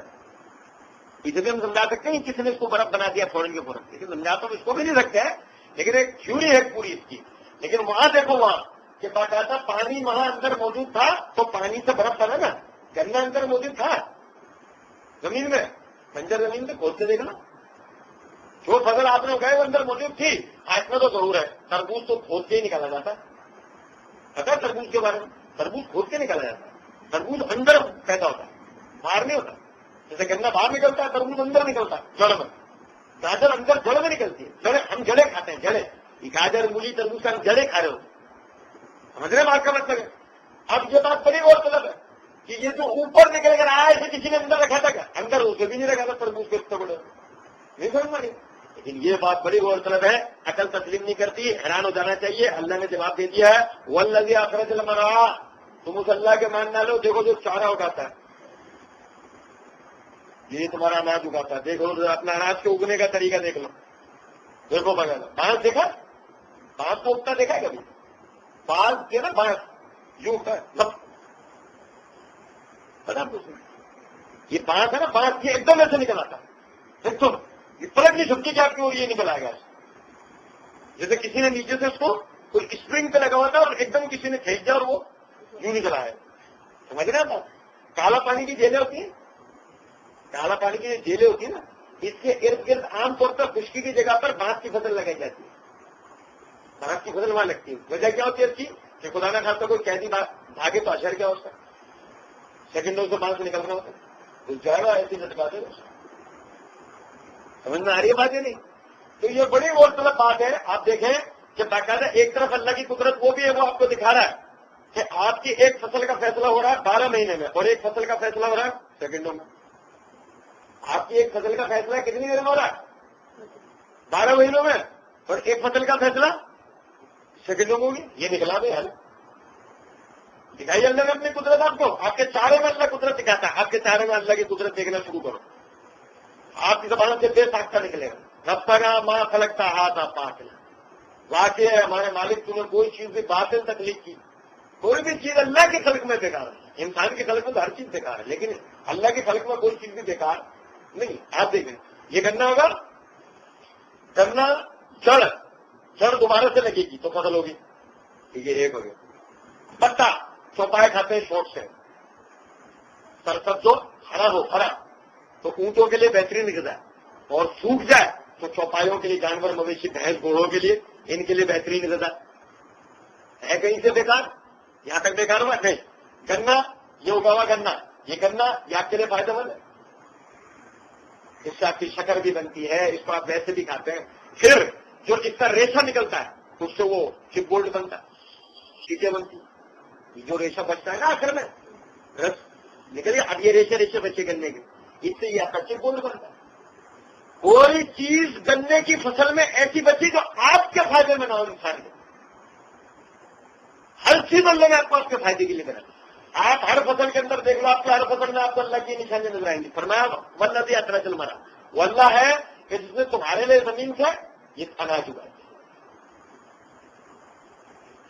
اسے بھی ہم سمجھا سکتے ہیں کسی نے اس کو برف بنا دیا فوراً کے فوراً، لیکن سمجھاتا ہوں اس کو بھی نہیں سکتے ہیں. لیکن ایک تھیوری ہے پوری اس کی. لیکن وہاں دیکھو وہاں کہ باقاعدہ پانی وہاں اندر موجود تھا تو پانی سے برف بنا نا. گنا اندر موجود تھا زمین میں، بنجر زمین سے کھود کے دیکھنا. جو فصل آپ نے اگائی وہ اندر موجود تھی. آج میں تو ضرور ہے تربوز تو کھود کے ہی نکالا جاتا ہے. پتا ہے تربوز کے بارے میں؟ تربوز کھود کے نکالا جاتا ہے. تربوز اندر پیدا ہوتا ہے، باہر نہیں ہوتا. جیسے گنا باہر نکلتا ہے تربوز اندر نکلتا ہے جڑ میں. گاجر اندر جڑ میں نکلتی ہے. جڑے ہم جڑے کھاتے ہیں، جڑے گاجر مولی تربوز کا ہم جڑے کھا رہے ہوتے ہیں. سمجھ رہے بات کا مطلب ہے؟ اب یہ بات بڑی غور طلب ہے کہ یہ جو اوپر نکل کر آیا اسے کسی نے اندر رکھا تھا کیا؟ اندر اسے بھی نہیں رکھا تھا تربوز کے اتنے بڑے. نہیں سمجھ میں. لیکن یہ بات بڑی غور طلب ہے، عقل تسلیم نہیں کرتی. حیران ہو جانا چاہیے. اللہ نے جواب دے دیا ہے والذی اخرج المرعى. تم اس اللہ کے مان نہ لو. دیکھو جو چارہ اگاتا ہے، یہ تمہارا اناج اگاتا ہے. دیکھو اپنا اناج کے اگنے کا طریقہ دیکھ لو. دیکھو بغیر بانس دیکھا، بانس کو اگتا دیکھا ہے کبھی؟ بانس کے نا بانس یوں اگتا ہے پتا یہ بانس ہے نا، بانس یہ ایک دم ایسے نکل آتا ہے. دیکھو یہ پلٹ نہیں سکتی کہ آپ کی اور یہ نکل آئے گا. جیسے کسی نے نیچے سے اس کو کوئی اسپرنگ پہ لگا ہوا تھا اور ایک دم کسی نے کھینچ دیا اور وہ یوں نکل آیا. سمجھ رہے آپ؟ کالا پانی کی جیلیں ہوتی ہیں، کالا پانی کی جو جیلیں ہوتی ہیں نا، اس کے ارد گرد عام طور پر خشکی کی جگہ پر بانس کی فصل لگائی جاتی ہے. بانس کی فصل وہاں لگتی ہے. وجہ کیا ہوتی ہے اس کی کہ خدا نہ خاصا کوئی قیدی بھاگے تو اشر کیا ہوتا ہے، سیکنڈوں سے بانس نکلنا ہوتا ہے تو جائے گا ایسی لٹکا دے. سمجھ میں آ رہی ہے بات؟ یہ نہیں. تو یہ بڑی غور طلب بات ہے. آپ دیکھیں کہ باقاعدہ ایک طرف اللہ کی قدرت وہ بھی ہے، وہ آپ کو دکھا رہا ہے کہ آپ کی ایک فصل کا فیصلہ ہو رہا ہے 12 مہینے میں اور ایک فصل کا فیصلہ ہو رہا ہے سیکنڈوں میں. آپ کی ایک فصل کا فیصلہ کتنی دیر میں ہو رہا ہے؟ 12 مہینوں میں. اور ایک فصل کا فیصلہ سیکنڈوں میں ہوگی. یہ نکلا بھی حل دکھائی اللہ نے اپنی قدرت آپ کو. آپ کے چارے میں اللہ قدرت دکھاتا ہے. آپ کے چارے میں اللہ کی قدرت دیکھنا شروع کرو. آپ کی زبان سے بے ساختہ نکلے گا. ربنا ما خلقت ھذا باطلا. واقع ہے ہمارے مالک تم نے کوئی چیز بھی باطل تخلیق کی. کوئی بھی چیز اللہ کی خلق میں بیکار ہے. انسان کی خلق میں تو ہر چیز بیکار ہے، لیکن اللہ کی خلق میں کوئی چیز بھی بیکار نہیں. آپ دیکھیں یہ گنا ہوگا، گنا جڑ دوبارہ سے لگے گی تو فصل ہوگی. ٹھیک ہے، ایک ہو گیا. پتا چوپائے کھاتے ہیں شوٹ سے، سرسبز جو ہرا ہو ہرا تو اونٹوں کے لیے بہترین غذا ہے، اور سوکھ جائے تو چوپایوں کے لیے، جانور مویشی بھینس گھوڑوں کے لیے ان کے لیے بہترین غذا ہے. کہیں سے بیکار؟ یہاں تک بیکار ہوا نہیں. گنا یہ اگا ہوا گنا، یہ گنا یہ آپ کے لیے فائدہ مند ہے. اس سے آپ کی شکر بھی بنتی ہے، اس کو آپ ویسے بھی کھاتے ہیں. پھر جو اس کا ریشہ نکلتا ہے اس سے وہ چپ بورڈ بنتا ہے، چیزیں بنتی ہیں. جو ریشہ بچتا ہے نا آخر میں رس نکل گیا، اب یہ ریشے بچے گنے کے، اس سے یہ آپ کا چپ بورڈ بنتا ہے. کوئی چیز گنے کی فصل میں ایسی بچی جو آپ کے فائدے میں نہ ہو. انسان کے ہر چیز اللہ نے آپ کو آپ کے فائدے کے لیے بنا. آپ ہر فصل کے اندر دیکھ لو، آپ کے ہر فصل میں آپ کو اللہ کی نشانی نظر آئیں گی. فرمایا والذی اخرج المرعى. وہ اللہ ہے کہ جس نے تمہارے لیے زمین سے یہ اناج اگایا.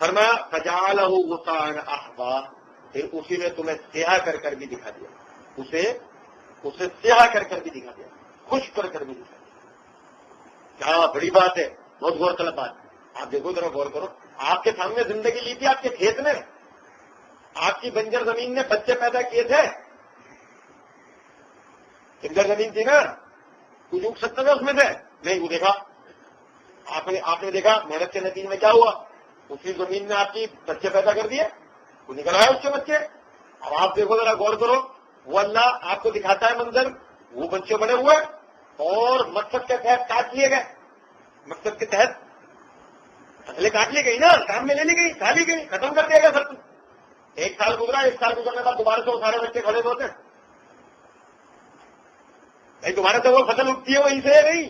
فرمایا فجعلہ غثاء احوا. پھر اسی نے تمہیں سیاہ کر بھی دکھا دیا. اسے سیاہ کر بھی دکھا دیا، خشک کر بھی دکھا دیا. کیا بڑی بات ہے، بہت غور طلب بات. آپ دیکھو ذرا غور کرو. آپ کے سامنے زندگی لی تھی آپ کے کھیت نے، آپ کی بنجر زمین نے بچے پیدا کیے تھے. بنجر زمین تھی نا، کچھ اگ سکتا تھا اس میں سے نہیں. وہ دیکھا آپ نے دیکھا محنت کے نتیجے میں کیا ہوا. اسی زمین نے آپ کی بچے پیدا کر دیے، وہ نکل آئے اس کے بچے. اب آپ دیکھو ذرا غور کرو وہ اللہ آپ کو دکھاتا ہے منظر، وہ بچے بڑے ہوئے اور مقصد کے تحت کاٹ لیے گئے، مقصد کے تحت فصلیں کاٹ لی گئی نا، کام میں لے لی گئی، کھا لی گئی، ختم کر دیا گیا سب کچھ۔ 1 سال گزرا، 1 سال گزرنے کے بعد دوبارہ سے وہ سارے بچے کھڑے ہوتے ہیں، نہیں دوبارہ سے وہ فصل اگتی ہے وہیں سے نہیں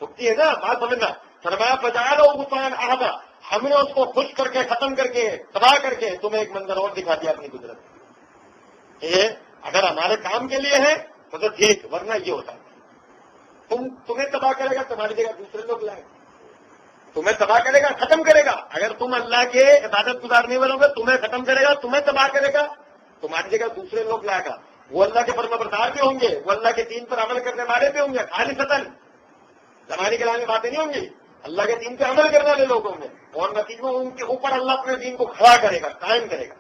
اگتی ہے نا، بات سمجھنا۔ فرمایا بجا لو غصان احبا، ہم نے اس کو خوش کر کے ختم کر کے تباہ کر کے تمہیں ایک منظر اور دکھا دیا اپنی قدرت۔ یہ اگر ہمارے کام کے لیے ہے تو ٹھیک، ورنہ یہ ہوتا ہے تمہیں تباہ کرے گا، تمہاری جگہ دوسرے لوگ لائے گا، تمہیں تباہ کرے گا، ختم کرے گا۔ اگر تم اللہ کے عبادت گزار نہیں بنو گے، تمہیں ختم کرے گا، تمہیں تباہ کرے گا، تمہاری جگہ دوسرے لوگ لائے گا۔ وہ اللہ کے فرما بردار بھی ہوں گے، وہ اللہ کے دین پر عمل کرنے والے بھی ہوں گے، خالی ستن زمانے کے لانے باتیں نہیں ہوں گی، اللہ کے دین پہ عمل کرنے والے لوگ ہوں گے، اور نتیجے میں ان کے اوپر اللہ اپنے دین کو کھڑا کرے گا، قائم کرے گا۔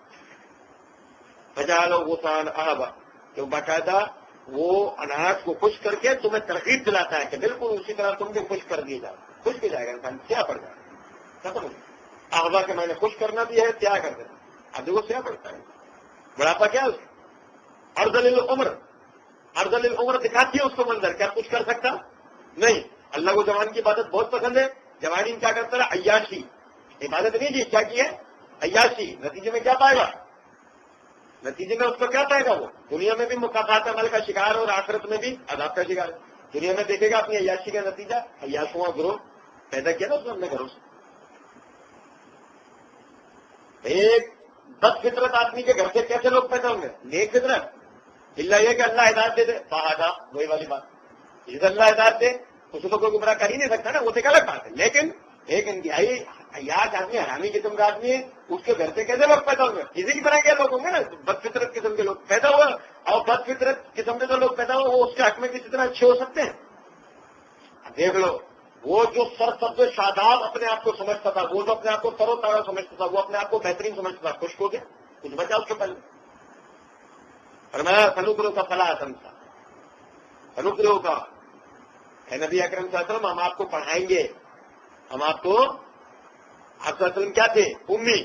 بجالو غصان احبا، جو باقاعدہ وہ اناج کو خوش کر کے تمہیں ترغیب دلاتا ہے کہ بالکل اسی طرح تم بھی خوش کر دیے جاؤ، خوش بھی جائے گا انسان، کیا پڑ جائے گا، ختم۔ احبا کے میں نے خوش کرنا بھی ہے، کیا کر دینا، اب دیکھو کیا پڑتا ہے، بڑھاپا کیا ہے، ارذل العمر، ارذل العمر دکھاتی ہے اس کو منظر، کیا کچھ کر سکتا نہیں۔ اللہ کو جوان کی عبادت بہت پسند ہے، جوانی کیا کرتا ہے، عیاشی، عبادت نہیں جی، کیا کی ہے، عیاشی، نتیجے میں کیا پائے گا، نتیجے میں اس کو کیا پائے گا، وہ دنیا میں بھی مکافات عمل کا شکار اور آخرت میں بھی عذاب کا شکار ہے۔ دنیا میں دیکھے گا اپنی عیاشی کا نتیجہ، عیاشوں کا گروہ پیدا کیا نا اس نے اپنے گھروں سے۔ ایک بد فطرت آدمی کے گھر سے کیسے لوگ پیدا ہوں گے، نیک فطرت، اللہ یہ کہ اللہ ہدایت دے دے، فہدا، وہی والی بات، جس اللہ ہدایت دے اس کو کوئی گمراہ کر ہی نہیں سکتا نا، وہ تو ایک الگ بات ہے، لیکن ایک انتہائی عیاش آدمی، حرامی قسم کا آدمی ہے، اس کے گھر سے کیسے لوگ پیدا ہوں گے، کسی کی طرح کے لوگ ہوں گے نا، بد فطرت قسم کے لوگ پیدا ہوا، اور بد فطرت قسم کے جو لوگ پیدا ہوا وہ اس کے حق میں کسی طرح اچھے ہو سکتے ہیں۔ دیکھ لو، وہ جو سرسبز شاداب اپنے آپ کو سمجھتا تھا، وہ جو اپنے آپ کو تر و تازہ سمجھتا تھا، وہ اپنے آپ کو بہترین سمجھتا تھا، خوش ہو گیا، کچھ بچا اس کے پہلے۔ اور میں سنوکروں کا فلاح تھا، سنوکروں کا، اے نبی اکرم صلی اللہ علیہ وسلم، ہم آپ کو پڑھائیں گے، ہم آپ کو، آپ صلی اللہ علیہ وسلم کیا تھے، امی،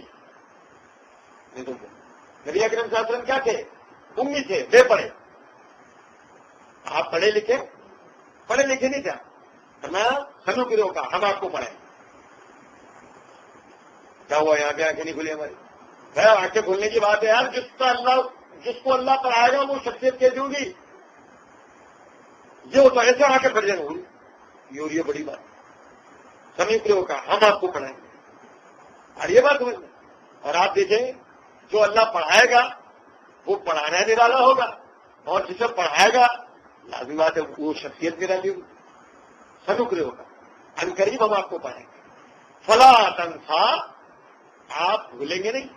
نبی اکرم صلی اللہ علیہ وسلم کیا تھے، امی تھے، بے پڑھے، آپ پڑھے لکھے نہیں تھے، میں سنوکروں کا، ہم آپ کو پڑھائیں۔ کیا ہوا، یہاں پہ آنکھیں نہیں کھلی ہماری، آنکھیں کھلنے کی بات ہے یار، جس کو اللہ پڑھائے گا وہ شخصیت کیسی ہوگی، یہ ہوتا ہے ایسے آ کے پڑھ جائیں گے، یہ اور یہ بڑی بات، سنوکروں کا، ہم آپ کو پڑھائیں گے، اور یہ بات سمجھنا۔ اور آپ دیکھیں جو اللہ پڑھائے گا وہ پڑھانا نرالا ہوگا، اور جسے پڑھائے گا لازمی بات ہے وہ شخصیت نرالی ہوگی۔ سنوکروں کا، ان قریب ہم آپ کو پڑھائیں گے، فلا تنسا، آپ بھولیں گے نہیں،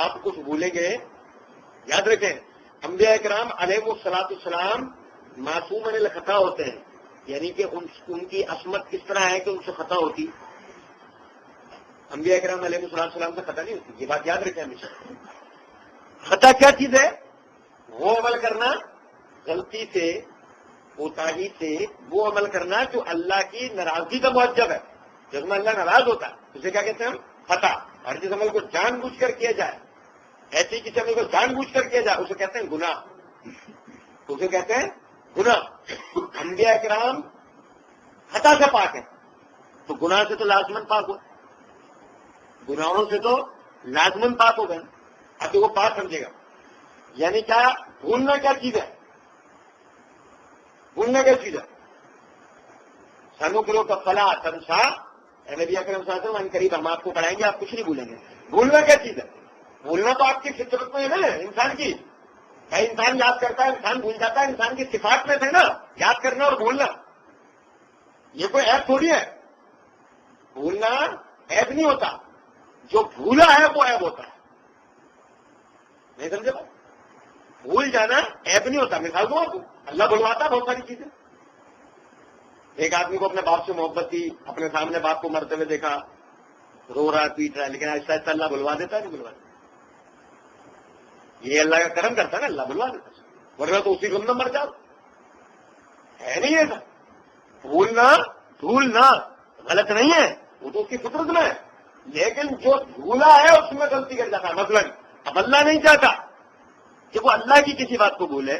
آپ کچھ بھولیں گے، یاد رکھیں انبیاء کرام علیہ الصلوۃ والسلام معصوم عن الخطا ہوتے ہیں، یعنی کہ ان کی عصمت کس طرح ہے کہ ان سے خطا ہوتی، انبیاء کرام علیہ الصلوۃ والسلام سے خطا نہیں ہوتی، یہ بات یاد رکھیں ہمیشہ۔ خطا کیا چیز ہے، وہ عمل کرنا غلطی سے، کوتاہی سے، وہ عمل کرنا جو اللہ کی ناراضگی کا موجب ہے، جس میں اللہ ناراض ہوتا ہے اسے کیا کہتے ہیں ہم، خطا۔ اور جس عمل کو جان بوجھ کر کیا جائے، ایسی کسی عمل کو جان بوجھ کر کیا جائے اسے کہتے ہیں گناہ، اسے کہتے ہیں گناہ۔ انبیاء کرام خطا سے پاک ہیں، تو گناہ سے تو لازمن پاک ہو، گناہوں سے تو لازمن پاک ہو گئے، اب وہ پاک سمجھے گا، یعنی کیا، بھولنا کیا چیز ہے، بھولنا کیا چیز ہے، سنوکروں کا فلاح تنسا، اے نبی اکرم صلی اللہ علیہ وسلم، ان قریب ہم آپ کو پڑھائیں گے، آپ کچھ نہیں بھولیں گے۔ بھولنا کیا چیز ہے، بھولنا تو آپ کی فطرت میں ہے نا انسان کی، بھائی انسان یاد کرتا ہے، انسان بھول جاتا ہے، انسان کی صفات میں تھے نا یاد کرنا اور بھولنا، یہ کوئی عیب تھوڑی ہے، بھولنا عیب نہیں ہوتا، جو بھولا ہے وہ عیب ہوتا ہے، نہیں سمجھے بات، بھول جانا عیب نہیں ہوتا۔ مثال دوں آپ کو، اللہ بھلواتا بہت ساری چیزیں، ایک آدمی کو اپنے باپ سے محبت تھی، اپنے سامنے باپ کو مرتے ہوئے دیکھا، رو رہا پیٹ رہا ہے، لیکن ایسا ایسا اللہ بھلوا دیتا ہے، نہیں بھلوا دیتا، یہ اللہ کا کرم کرتا ہے نا، اللہ بھلوا دیتا ہے، ورنہ تو اسی غم میں مر جاؤ، ہے نہیں ایسا، بھولنا غلط نہیں ہے، وہ تو اس کی فطرت میں ہے، لیکن جو بھولا ہے اس میں غلطی کر جاتا ہے۔ مثلا اب اللہ نہیں چاہتا کہ وہ اللہ کی کسی بات کو بھولے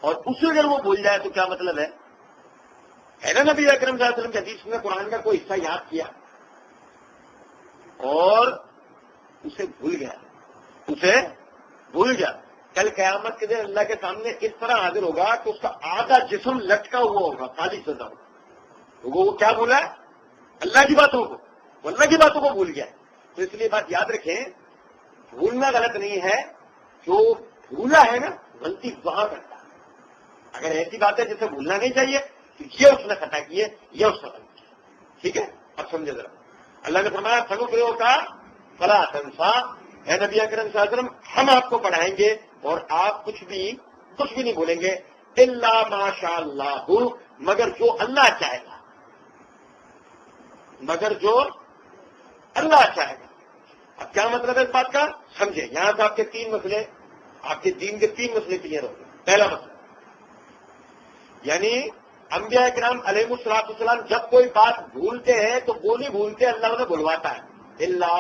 اور اسے اگر وہ بھول جائے تو کیا مطلب ہے نا نبی اکرم صلی اللہ علیہ وسلم کی حدیث میں قرآن کا کوئی حصہ یاد کیا اور اسے بھول گیا کل قیامت کے دن اللہ کے سامنے اس طرح حاضر ہوگا کہ اس کا آدھا جسم لٹکا ہوا ہوگا، خالی سزا ہوگا۔ وہ کیا بھولا ہے؟ اللہ کی باتوں کو، وہ اللہ کی باتوں کو بھول گیا ہے۔ تو اس لیے بات یاد رکھیں، بھولنا غلط نہیں ہے، جو بھولا ہے نا غلطی وہاں کرتا ہے۔ اگر ایسی بات ہے جسے بھولنا نہیں چاہیے تو یہ اس نے خطا کی ہے، یہ اس نے غلط کیا، ٹھیک ہے؟ اب سمجھے ذرا، اللہ نے فرمایا سنقرئک کا فلا تنسا، اے نبی اکرم صلی اللہ علیہ وسلم ہم آپ کو پڑھائیں گے اور آپ کچھ بھی نہیں بولیں گے، الا ما شاء اللہ، مگر جو اللہ چاہے گا، مگر جو اللہ چاہے گا۔ اب کیا مطلب ہے اس بات کا؟ سمجھے، یہاں سے آپ کے تین مسئلے، آپ کے دین کے تین مسئلے کلیئر ہو گئے۔ پہلا مسئلہ یعنی انبیاء کرام علیہ الصلوۃ والسلام جب کوئی بات بھولتے ہیں تو وہ نہیں بھولتے، اللہ انہیں بھلواتا ہے، الا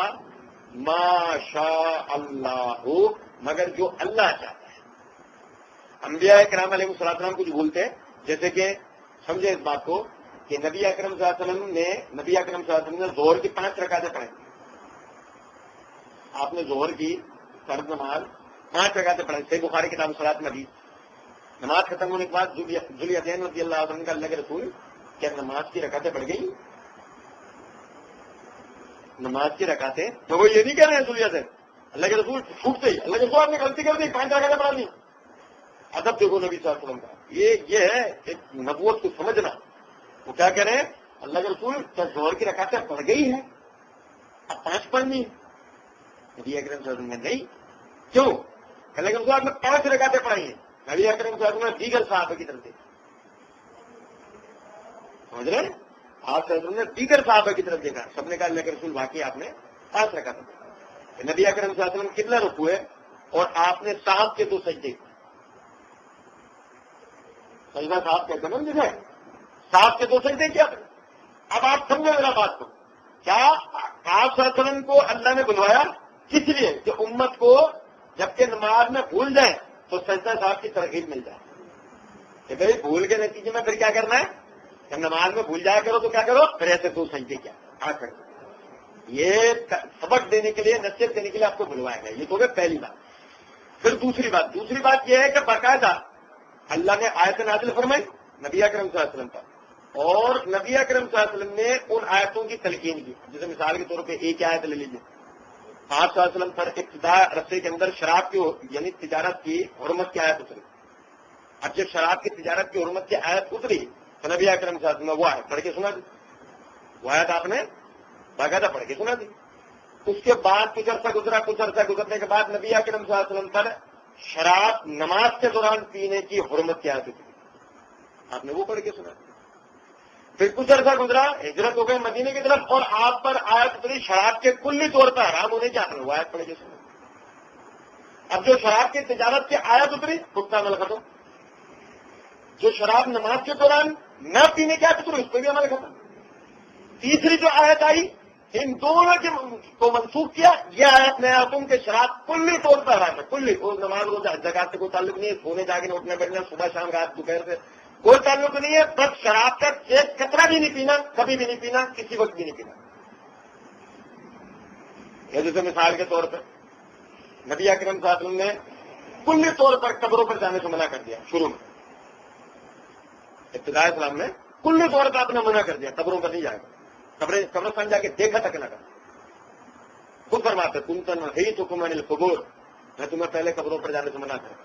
ما شاء اللہ، مگر جو اللہ چاہتا ہے۔ انبیاء کرام علیہ الصلوۃ والسلام کچھ بھولتے ہیں، جیسے کہ سمجھے اس بات کو کہ نبی اکرم صلی اللہ علیہ وسلم نے ظہر کی 5 رکعتیں پڑھائی۔ آپ نے ظہر کی فرض نماز 5 رکعتیں پڑھائی، صحیح بخاری کتاب الصلاۃ میں حدیث۔ نماز ختم ہونے کے بعد ذوالدین رضی اللہ عنہ کا اللہ کے رسول کیا نماز کی رکعتیں بڑھ گئی؟ نماز کی رکعتیں تو وہ یہ نہیں کہہ رہے ہیں ذوالدین، اللہ کے رسول چھوٹتے ہی اللہ کے رسول آپ نے غلطی کر دی، 5 رکعتیں پڑھا دی۔ ادب دیکھو نبی صلی اللہ علیہ وسلم کا، یہ ہے ایک نبوت کو سمجھنا۔ وہ کیا کہہ رہے ہیں؟ اللہ کے رسول ظہر کی رکعتیں پڑھ گئی ہیں، اب 5 پڑھنی ہے۔ نبی اکرم صلی اللہ علیہ وسلم نے نہیں، کیوں؟ اللہ کے رسول آپ نے 5 رکعتیں پڑھائی ہیں۔ نبی اکرم صلی اللہ علیہ وسلم نے دیگر صحابہ کی طرف دیکھا، سمجھ رہے ہیں؟ آپ صلی اللہ علیہ وسلم نے دیگر صحابہ کی طرف دیکھا، سب نے کہا اللہ کے رسول واقعی آپ نے 5 رکعتیں پڑھی۔ نبی اکرم صلی اللہ علیہ وسلم کتنا رکوع ہے اور آپ نے صاحب کے 2 سجدے، سجدہ صاحب کہتے ہیں نا جسے، صاحب کے 2 سجدے کیا تھے۔ اب آپ سمجھے میرا بات کو، کیا آپ صلی اللہ علیہ وسلم کو اللہ نے بلوایا کس لیے کہ امت کو جبکہ نماز میں بھول جائیں تو سجدہ صاحب کی ترغیب مل جائے کہ بھائی بھول کے نتیجے میں پھر کیا کرنا ہے، جب نماز میں بھول جایا کرو تو کیا کرو، پھر ایسے 2 سجدے کیا آ کر یہ سبق دینے کے لیے، نصیحت دینے کے لیے آپ کو بلوایا گیا۔ یہ تو ہے پہلی بات۔ پھر دوسری بات یہ ہے کہ باقاعدہ اللہ نے آیت نازل فرمائی نبی اکرم صلی اللہ علیہ وسلم پر، اور نبی اکرم صلی اللہ علیہ وسلم نے ان آیتوں کی تلقین کی۔ جیسے مثال کے طور پہ ایک آیت لے لیجیے، آپ صلی اللہ علیہ وسلم پر ابتدا رستے کے اندر شراب کی یعنی تجارت کی حرمت کی آیت اتری۔ اب جب شراب کی تجارت کی حرمت کی آیت اتری تو نبی اکرم صلی اللہ علیہ وسلم نے وہ آیت پڑھ کے سنا دی، وہ آیت آپ نے باقاعدہ پڑھ کے سنا دی۔ اس کے بعد کچھ عرصہ گزرنے کے بعد نبی اکرم صلی اللہ علیہ وسلم پر شراب نماز کے دوران پینے کی حرمت کی آیت اتری، آپ نے وہ پڑھ کے سنا دی۔ پھر کچھ عرصہ گزرا، ہجرت ہو گئی مدینے کی طرف اور آپ پر آیت اتری شراب کے کلی طور پر حرام ہونے کی، آپ نے وہ آیت پڑھ کے سنا۔ اب جو شراب کی تجارت کی آیت اتری پختہ عمل ختم، جو شراب نماز کے دوران نہ پینے کی آیت اتری اس پہ بھی عمل ختم۔ تیسری جو آیت آئی ان دونوں کو منسوخ کیا، یہ آیت میں تم کہ شراب کلی طور پر حرام ہے، کلی، اور نماز روزہ زکات سے کوئی تعلق نہیں ہے، سونے جاگنے اٹھنے بیٹھنے صبح شام رات دوپہر سے کوئی تعلق نہیں ہے، بس شراب کا ایک قطرہ بھی نہیں پینا، کبھی بھی نہیں پینا، کسی وقت بھی نہیں پینا۔ جیسے مثال کے طور پر نبی اکرم صلی اللہ علیہ وسلم نے کلی طور پر قبروں پر جانے سے منع کر دیا، شروع میں ابتداء اسلام میں کلی طور پر آپ نے منع کر دیا، قبروں پر نہیں جائے گا، قبرستان جا کے دیکھا تک نہ کر۔ خود فرماتے تم تو نہیں تو عن القبور، میں تمہیں پہلے قبروں پر جانے سے منع کرتا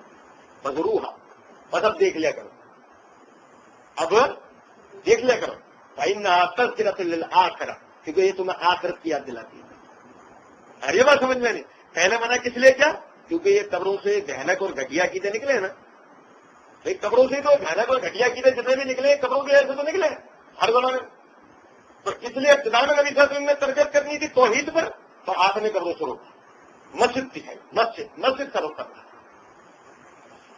بضروحا، بس اب دیکھ لیا کرو، اب دیکھ لیا کرو، فإنها تذکرۃ للآخرہ، کیونکہ یہ تمہیں آخرت کی یاد دلاتی ہے۔ ارے یہ بات سمجھ میں نہیں، پہلے منع کس لیے کیا؟ کیونکہ یہ قبروں سے بھیانک اور گھٹیا عقیدے نکلے نا، قبروں سے تو بھیانک اور گھٹیا عقیدے جتنے بھی نکلے قبروں کے ایسے تو نکلے ہر زمانے میں، تو اس لیے ابتدا میں نبی صلی اللہ علیہ وسلم نے تربیت کرنی تھی توحید پر، تو آپ نے قبروں سے روکا، مسجد دکھائی، مسجد کا رخ کرنا۔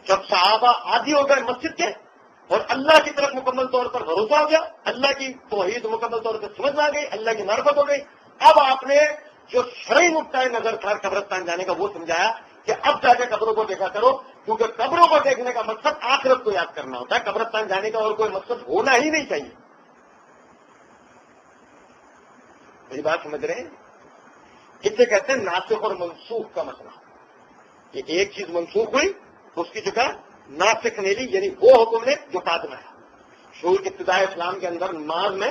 جب صحابہ عادی ہو گئے مسجد کے اور اللہ کی طرف مکمل طور پر بھروسہ ہو گیا، اللہ کی توحید مکمل طور پر سمجھ آ گئی، اللہ کی معرفت ہو گئی، اب آپ نے جو شرعی نقطۂ نظر تھا قبرستان جانے کا وہ سمجھایا کہ اب جا کے قبروں کو دیکھا کرو، کیونکہ قبروں کو دیکھنے کا مقصد آخرت کو یاد کرنا ہوتا ہے، قبرستان جانے کا اور کوئی مقصد ہونا ہی نہیں چاہیے. میری بات سمجھ رہے ہیں؟ اسے کہتے ہیں ناسخ اور منسوخ کا مسئلہ. کہ ایک چیز منسوخ ہوئی تو اس کی جگہ ناسخ نے لی، یعنی وہ حکم نے جو بعد میں ہے. شروع ابتدائی اسلام کے اندر نماز میں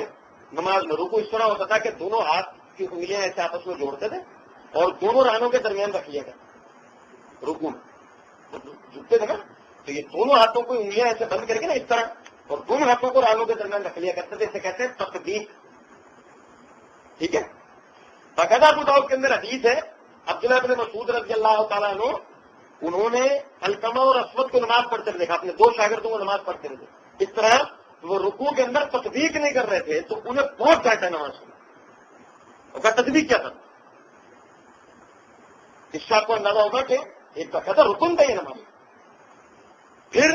رکوع اس طرح ہوتا تھا کہ دونوں ہاتھ کی انگلیاں ایسے آپس میں جوڑتے تھے اور دونوں رانوں کے درمیان رکھ لیا گیا رکوع میں جھکتے تھے نا، تو یہ دونوں ہاتھوں کو انگلیاں ایسے بند کر کے نا اس طرح اور دونوں ہاتھوں کو رانوں کے درمیان رکھ لیا کرتے تھے. اسے کہتے ہیں تقدیس. ٹھیک ہے. باقاعدہ ابو داؤد کے اندر حدیث ہے، عبداللہ بن مسعود رضی اللہ تعالیٰ عنہ انہوں نے علقمہ اور اسود کو نماز پڑھتے ہوئے دیکھا، اپنے دو شاگردوں کو نماز پڑھتے ہوئے. اس طرح وہ رکوع کے اندر تطبیق نہیں کر رہے تھے تو انہیں بہت ڈانٹا نماز میں. تطبیق کیا تھا؟ اس سے آپ کو اندازہ ہوگا کہ ایک باقاعدہ رکن تھا یہ نماز. پھر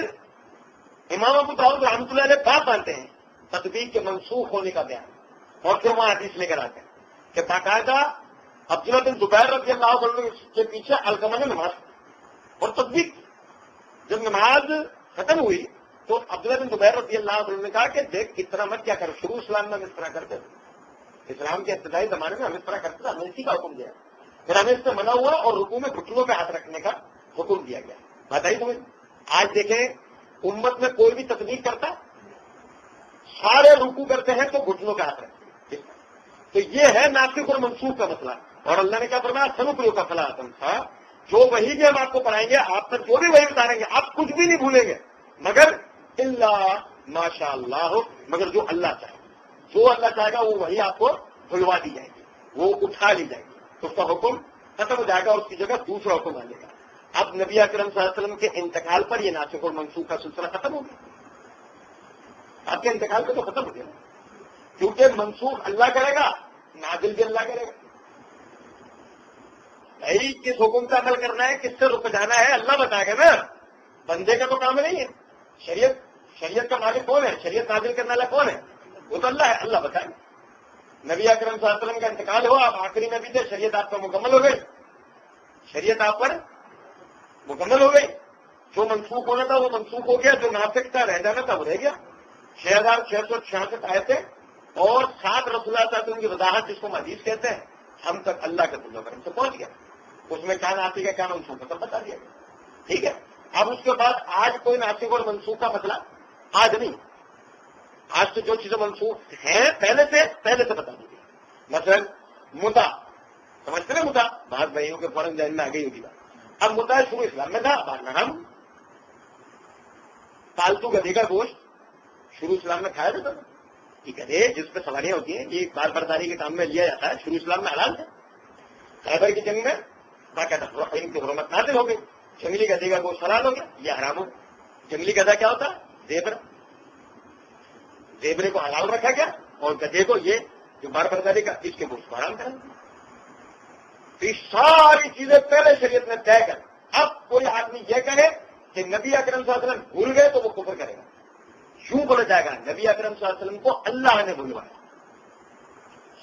امام ابو داؤد رحمۃ اللہ علیہ بات مانتے ہیں تطبیق کے منسوخ ہونے کا بیان، اور پھر وہاں حدیث لے کر آتے ہیں کہ باقاعدہ عبداللہ بن زبیر رضی اللہ عنہ کے پیچھے علقمہ نے نماز اور تطبیق. جب نماز ختم ہوئی تو عبداللہ بن زبیر رضی اللہ عنہ نے کہا کہ دیکھ اس طرح مت کیا کر، شروع اسلام میں ہم اس طرح کرتے تھے، اسلام کے ابتدائی زمانے میں ہم اس طرح کرتے تھے، ہمیں اسی کا حکم دیا، پھر ہمیں اس سے منع ہوا اور رکوع میں گھٹنوں پہ ہاتھ رکھنے کا حکم دیا گیا. بتائیے سمجھ. آج دیکھیں امت میں کوئی بھی تطبیق کرتا، سارے رکوع کرتے ہیں تو گھٹنوں پہ ہاتھ رکھتے ہیں. تو یہ ہے ناسخ اور منسوخ کا مسئلہ. اور اللہ نے کیا فرمایا؟ سنقرئک کا فلا تنسیٰ، جو وہی بھی ہم آپ کو پڑھائیں گے، آپ تک جو بھی وہی اتاریں گے، آپ کچھ بھی نہیں بھولیں گے مگر اللہ ماشاء اللہ، مگر جو اللہ چاہے. جو اللہ چاہے گا وہ وہی آپ کو بھلوا دی جائے گی، وہ اٹھا لی جائے گی، تو اس کا حکم ختم ہو جائے گا اور اس کی جگہ دوسرا حکم آ جائے گا. اب نبی اکرم صلی اللہ علیہ وسلم کے انتقال پر یہ ناسخ اور منسوخ کا سلسلہ ختم ہو گیا. آپ کے انتقال پہ تو ختم ہو گیا، کیونکہ منسوخ اللہ کرے گا، نازل بھی اللہ کرے گا. بھائی کس حکم کا عمل کرنا ہے، کس سے رک جانا ہے، اللہ بتائے گا نا. بندے کا تو کام نہیں ہے. شریعت کا مالک کون ہے؟ شریعت نازل کرنے والا کون ہے؟ وہ تو اللہ ہے. اللہ بتائے گا. نبی اکرم صلی اللہ علیہ وسلم کا انتقال ہوا، آپ آخری نبی تھے، شریعت آپ پر مکمل ہو گئی. شریعت آپ پر مکمل ہو گئی. جو منسوخ ہونا تھا وہ منسوخ ہو گیا، جو ناسخ تھا رہ جانا تھا وہ رہ گیا. 6666 آیتیں اور 7 رسول اللہ صلی اللہ علیہ وسلم کی وضاحت، جس کو حدیث کہتے ہیں، ہم تک اللہ کے فضل و کرم سے پہنچ گیا. اس میں کیا ناسخ ہے کیا منسوخ ہے سب بتا دیا گیا. ٹھیک ہے. اب اس کے بعد آج کوئی ناسخ اور منسوخ کا مسئلہ آج نہیں. آج تو جو چیزیں منسوخ ہیں پہلے سے بتا دیجیے. مثلا مدعا، سمجھتے ہیں مدعا؟ بعض بھائیوں کے فوراً ذہن میں آ گئی ہوگی بات. اب مدعا شروع اسلام میں تھا، ہم پالتو گدھے کا گوشت شروع اسلام میں کھایا جاتا تھا. ٹھیک ہے، جس پہ سواریاں ہوتی ہیں یہ بار برداری کے کام میں لیا جاتا ہے، شروع اسلام میں حلال ہے. خیبر کی جنگ میں باقاعدہ ان کی حرمت نازل ہو گئی، جنگلی گدھے کا گوشت حلال ہو گیا، یہ حرام ہو گیا. جنگلی گدھا کیا ہوتا ہے؟ زیبرے کو حلال رکھا گیا اور گدھے کو یہ جو بار برداری کا اس کے گوشت کو حرام کرا. تو یہ ساری چیزیں پہلے شریعت نے طے کر. اب کوئی آدمی یہ کہے کہ نبی اکرم صلی اللہ علیہ وسلم بھول گئے تو وہ کفر کرے گا. یوں بولا جائے گا نبی اکرم صلی اللہ علیہ وسلم کو اللہ نے بھلوایا.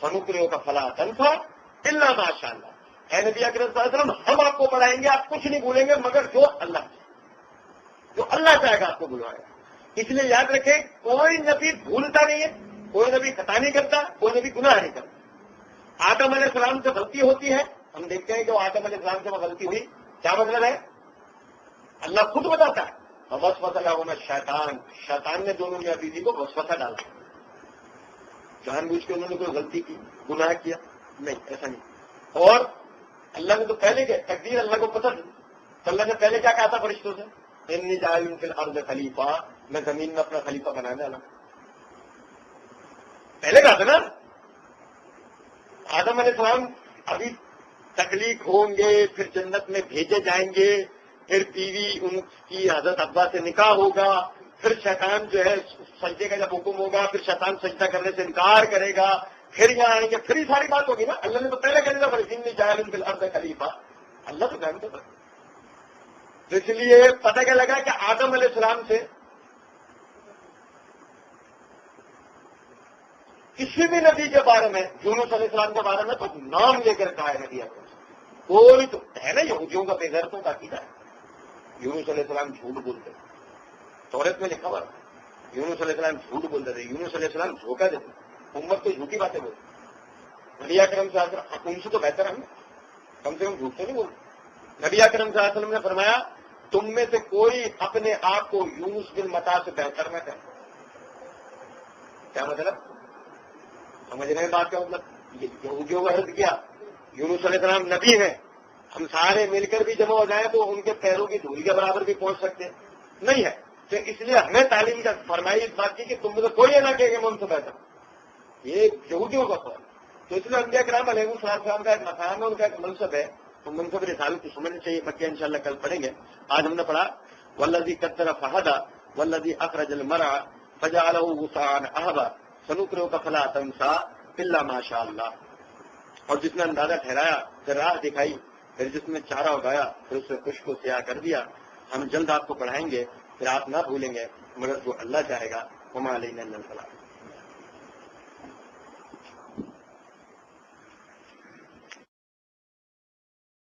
سنقرئک کا فلا تنسیٰ الا ماشاء اللہ. اے نبی اکرم صلی اللہ علیہ وسلم ہم آپ کو پڑھائیں گے، آپ کچھ نہیں بھولیں گے مگر جو اللہ چاہے گا آپ کو بھلوائے گا. اس لیے یاد رکھیں کوئی نبی بھولتا نہیں ہے، کوئی نبی خطا نہیں کرتا، کوئی نبی گناہ نہیں کرتا. آدم علیہ السلام سے غلطی ہوتی ہے، ہم دیکھتے ہیں کہ وہ آدم علیہ السلام سے وہ غلطی ہوئی، کیا مطلب ہے؟ اللہ خود بتاتا ہے وسوسہ لہما شیطان نے دونوں میاں بیوی کو وسوسہ ڈالا. جان بوجھ کے انہوں نے کوئی غلطی کی، گناہ کیا؟ نہیں، ایسا نہیں. اور اللہ نے تو پہلے کیا تقدیر اللہ کو پتہ تھی، تو اللہ نے پہلے کیا کہا تھا فرشتوں سے؟ انی جاعل فی الارض خلیفہ، میں زمین میں اپنا خلیفہ بنانے والا. پہلے کہا تھا نا. آدم علیہ السلام ابھی تخلیق ہوں گے، پھر جنت میں بھیجے جائیں گے، پھر بیوی ان کی حضرت ابا سے نکاح ہوگا، پھر شیطان جو ہے سجدے کا جب حکم ہوگا پھر شیطان سجدہ کرنے سے انکار کرے گا، پھر یہاں آئیں گے، پھر یہ ساری بات ہوگی نا. اللہ نے تو پہلے کہہ دیا انی جاعل فی الارض خلیفہ. اللہ تو جانتے تھے. اس لیے پتہ کیا لگا کہ آدم علیہ السلام سے کسی بھی نبی کے بارے میں، یونس علیہ السلام کے بارے میں تو نام لے کر کہا ہے نبی اکرم. کوئی تو ہے نا یہودیوں کا بے غیرتوں کا عقیدہ ہے. یونس علیہ السلام جھوٹ بولتے، تورات میں لکھا ہوا یونس علیہ السلام جھوٹ بولتے تھے، یونس علیہ السلام دھوکہ دیتے، امت کو جھوٹی باتیں بولتے۔ نبی اکرم صلی اللہ علیہ وسلم ان سے تو بہتر ہم کم سے کم جھوٹ تو نہیں بولتے۔ نبی اکرم صلی اللہ علیہ وسلم نے فرمایا تم میں سے کوئی اپنے آپ کو یونس بن متا سے بہتر نہ کرے۔ کیا مطلب؟ سمجھ رہے ہیں بات کا مطلب؟ یہودیوں کا رد کیا، یونس علیہ السلام نبی ہیں، ہم سارے مل کر بھی جمع ہو جائیں تو ان کے پیروں کی دھول کے برابر بھی پہنچ سکتے نہیں ہے، تو اس لیے ہمیں تعلیم کا فرمائی اس بات کی کہ تم میں سے کوئی نہ کہ میں ان سے بہتر، یہ یہودیوں کا قول۔ تو اس لیے انبیاء کرام علیہ السلام کا ایک مقام ہے، ان کا ایک منصب ہے، تو منصب رسالت کو سمجھنا چاہیے۔ بقیہ انشاءاللہ کل پڑھیں گے۔ آج ہم نے پڑھا والذی قدر فہدی والذی اخرج المرعى فجعلہ غثاء احوا سنقرئک فلا تنسى الا ما شاء اللہ، اور جس نے اندازہ ٹھہرایا پھر راہ دکھائی، پھر جس نے چارہ اگایا پھر اس سے خشک کو سیاہ کر دیا۔ ہم جلد آپ کو پڑھائیں گے، پھر آپ نہ بھولیں گے مگر جو اللہ چاہے گا۔ وما علینا الا البلاغ۔